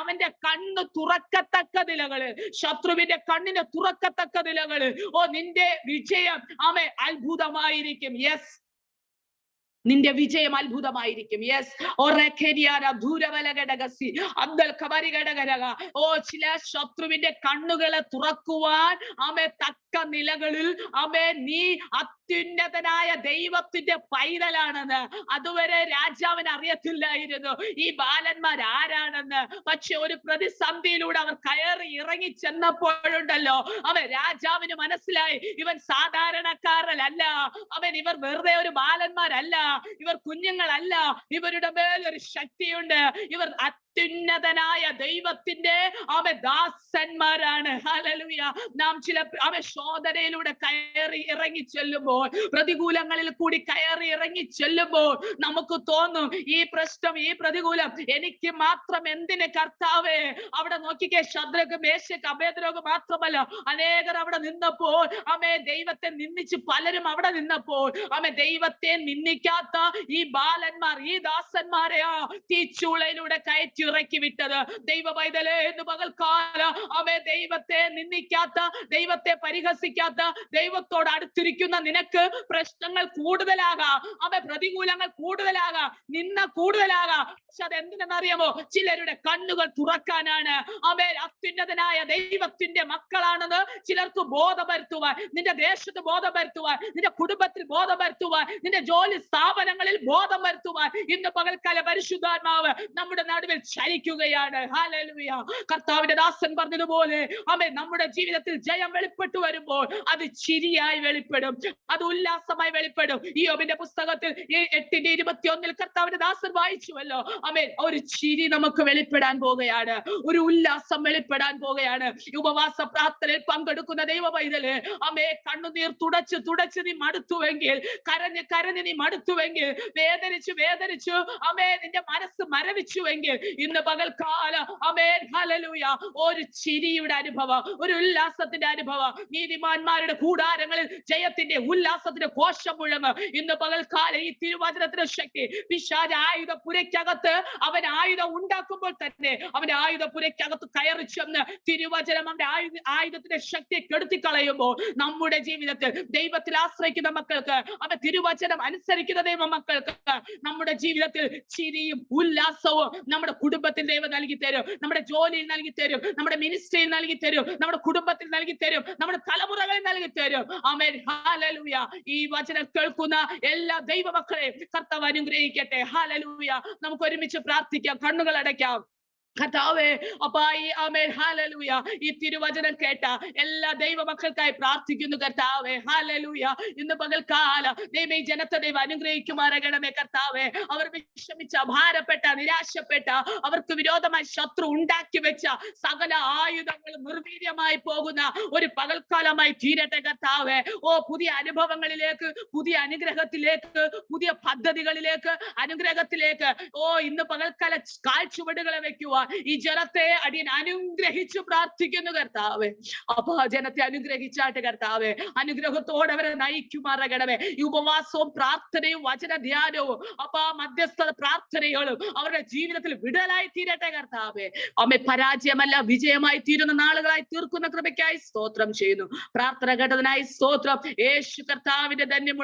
അവന്റെ കണ്ണ് തുറക്കത്തക്ക നിലകള്, ശത്രുവിന്റെ കണ്ണിന് തുറക്കത്തക്ക നിലകള് നിന്റെ വിജയം ആമേ അത്ഭുതമായിരിക്കും. യെസ്, നിന്റെ വിജയം അത്ഭുതമായിരിക്കും. യെസ്, ചില ശത്രുവിന്റെ കണ്ണുകളെ തുറക്കുവാൻ ആമേ തക്ക നിലകളിൽ ആമേ നീ അത്യുന്നതനായ ദൈവത്തിന്റെ പൈതലാണെന്ന് അതുവരെ രാജാവിന് അറിയത്തില്ലായിരുന്നു ഈ ബാലന്മാർ ആരാണെന്ന്. പക്ഷെ ഒരു പ്രതിസന്ധിയിലൂടെ അവർ കയറി ഇറങ്ങി ചെന്നപ്പോഴുണ്ടല്ലോ രാജാവിന് മനസ്സിലായി ഇവൻ സാധാരണക്കാരനല്ല, ഇവർ വെറുതെ ഒരു ബാലന്മാരല്ല, ഇവർ കുഞ്ഞുങ്ങളല്ല, ഇവരുടെ മേൽ ഒരു ശക്തിയുണ്ട്, ഇവർ അത്യുന്നതനായ ദൈവത്തിന്റെ ദാസ ദാസന്മാരാണ്. ഹല്ലേലൂയ. നാം ചില ശോധനയിലൂടെ കയറി ഇറങ്ങി ചെല്ലുമ്പോൾ, പ്രതികൂലങ്ങളിൽ കൂടി കയറി ഇറങ്ങി ചെല്ലുമ്പോൾ നമുക്ക് തോന്നും ഈ പ്രശ്നം, ഈ പ്രതികൂലം എനിക്ക് മാത്രം എന്തിന് കർത്താവേ? അവിടെ നോക്കിക്കേ, ശദ്രക്ക്, മേശക്ക്, അബേദ്നെഗോക്ക് മാത്രമല്ല, അനേകർ അവിടെ നിന്നപ്പോൾ ദൈവത്തെ നിന്ദിച്ച് പലരും അവിടെ നിന്നപ്പോൾ ദൈവത്തെ നിന്ദിക്കാത്ത ഈ ബാലന്മാർ, ഈ ദാസന്മാരെയാ തീച്ചൂളയിലൂടെ കയറ്റി ഇറക്കി വിട്ടത്. ദൈവ പൈതലേ, എന്ന് പകൽക്കാലം ദൈവത്തെ നിന്ദിക്കാത്ത, ദൈവത്തെ പരിഹസിക്കാത്ത, ദൈവത്തോട് അടുത്തിരിക്കുന്ന നിനക്ക് പ്രശ്നങ്ങൾ കൂടുതലാകാം, പ്രതികൂലങ്ങൾ കൂടുതലാകാം, നിന്ന കൂടുതലാകാം. പക്ഷെ അത് എന്തിനെന്നറിയാമോ? ചിലരുടെ കണ്ണുകൾ തുറക്കാനാണ്. അത്യുന്നതനായ ദൈവത്തിന്റെ മക്കളാണെന്ന് ചിലർക്ക് ബോധപെടുത്തുവാൻ, നിന്റെ ദേശത്ത് ബോധപെടുത്തുവാൻ, നിന്റെ കുടുംബത്തിൽ ബോധപെടുത്തുവാൻ, നിന്റെ ജോലി സ്ഥാപനങ്ങളിൽ ബോധപെടുത്തുവാൻ ഇന്ന് പകൽക്കാല പരിശുദ്ധാത്മാവ് നമ്മുടെ നടുവിൽ ചലിക്കുകയാണ്. ഹല്ലേലൂയ. കർത്താവിന്റെ ദാസൻ പറഞ്ഞതുപോലെ നമ്മുടെ ജീവിതത്തിൽ ജയം വെളിപ്പെട്ടു വരുമ്പോൾ അത് ചിരിയായി വെളിപ്പെടും, അത് ഉല്ലാസമായി വെളിപ്പെടും. യോബിന്റെ പുസ്തകത്തിൽ 8:21 കർത്താവിന്റെ ദാസൻ വായിച്ചുവല്ലോ. ഒരു ചിരി നമുക്ക് വെളിപ്പെടാൻ പോകുകയാണ്, ഒരു ഉല്ലാസം വെളിപ്പെടാൻ പോകുകയാണ്. ഉപവാസ പ്രാർത്ഥനയിൽ പങ്കെടുക്കുന്ന ദൈവ പൈതല്, കണ്ണുനീർ തുടച്ച് നീ മടുത്തുവെങ്കിൽ, കരഞ്ഞ് നീ മടുത്തുവെങ്കിൽ, വേദനിച്ചു നിന്റെ മനസ്സ് മരവിച്ചുവെങ്കിൽ, ഇന്ന് പകൽക്കാലം ഹല്ലേലൂയ, ഒരു ചിരിയുടെ അനുഭവം, ഒരു ഉല്ലാസത്തിന്റെ അനുഭവം. നീതിമാന്മാരുടെ കൂടാരങ്ങളിൽ ജയത്തിന്റെ, ഉല്ലാസത്തിന്റെ കോശം മുഴങ്ങ്. ഇന്ന് പകൽക്കാലം ഈ തിരുവചനത്തിന്റെ ശക്തി, പിശാച് ആയുധപുരയ്ക്കകത്ത് അവൻ ആയുധം ഉണ്ടാക്കുമ്പോൾ തന്നെ അവന്റെ ആയുധപുരയ്ക്കകത്ത് കയറി ചെന്ന് തിരുവചനം അവന്റെ ആയുധത്തിന്റെ ശക്തിയെ കെടുത്തിക്കളയുമ്പോൾ നമ്മുടെ ജീവിതത്തിൽ ദൈവത്തിൽ ആശ്രയിക്കുന്ന മക്കൾക്ക്, തിരുവചനം അനുസരിക്കുന്ന ദൈവ മക്കൾക്ക് നമ്മുടെ ജീവിതത്തിൽ ചിരിയും ഉല്ലാസവും നമ്മുടെ കുടുംബത്തിൽ ദൈവം നൽകി തരും, നമ്മുടെ ജോലിയിൽ നൽകി തരും, നമ്മുടെ മിനിസ്ട്രിയിൽ നൽകി തരും, നമ്മുടെ കുടുംബത്തിൽ നൽകി തരും, നമ്മുടെ തലമുറകളിൽ നൽകി തരും. ആമേൻ. ഹല്ലേലൂയ. ഈ വചനം കേൾക്കുന്ന എല്ലാ ദൈവ മക്കളെയും കർത്താവ് അനുഗ്രഹിക്കട്ടെ. ഹല്ലേലൂയ. നമുക്ക് ഒരുമിച്ച് പ്രാർത്ഥിക്കാം, കണ്ണുകൾ അടയ്ക്കാം. കർത്താവേ, ഹല്ലേലൂയ, ഈ തിരുവചനം കേട്ട എല്ലാ ദൈവ മക്കൾക്കായി പ്രാർത്ഥിക്കുന്നു കർത്താവേ. ഹല്ലേലൂയ. ഇന്ന് പകൽക്കാലം ദൈവം ഈ ജനത്തെ ദൈവം അനുഗ്രഹിക്കുമാറാകണമേ കർത്താവേ. അവർ വിഷമിച്ച, ഭാരപ്പെട്ട, നിരാശപ്പെട്ട, അവർക്ക് വിരോധമായി ശത്രു ഉണ്ടാക്കി വെച്ച സകല ആയുധങ്ങൾ നിർവീര്യമായി പോകുന്ന ഒരു പകൽക്കാലമായി തീരട്ടെ കർത്താവേ. പുതിയ അനുഭവങ്ങളിലേക്ക്, പുതിയ അനുഗ്രഹത്തിലേക്ക്, പുതിയ പദ്ധതികളിലേക്ക്, അനുഗ്രഹത്തിലേക്ക് ഇന്ന് പകൽക്കാല കാൽച്ചുവടുകളെ വെക്കുവാൻ ഈ ജനത്തെ അടിയൻ അനുഗ്രഹിച്ചു പ്രാർത്ഥിക്കുന്നു കർത്താവേ. ജനത്തെ അനുഗ്രഹിച്ചാട്ടെ കർത്താവേ. അനുഗ്രഹത്തോടെ അവരെ നയിക്കുമാറാകണമേ. ഈ ഉപവാസവും പ്രാർത്ഥനയും വചന ധ്യാനവും മധ്യസ്ഥ പ്രാർത്ഥനകളും അവരുടെ ജീവിതത്തിൽ വിടലായി തീരട്ടെ കർത്താവേ. പരാജയമല്ല, വിജയമായി തീരുന്ന നാളുകളായി തീർക്കുന്ന കൃപയ്ക്കായി സ്തോത്രം ചെയ്യുന്നു. പ്രാർത്ഥന കേട്ടതിനായി സ്തോത്രം. യേശു കർത്താവിന്റെ ധന്യമുള്ള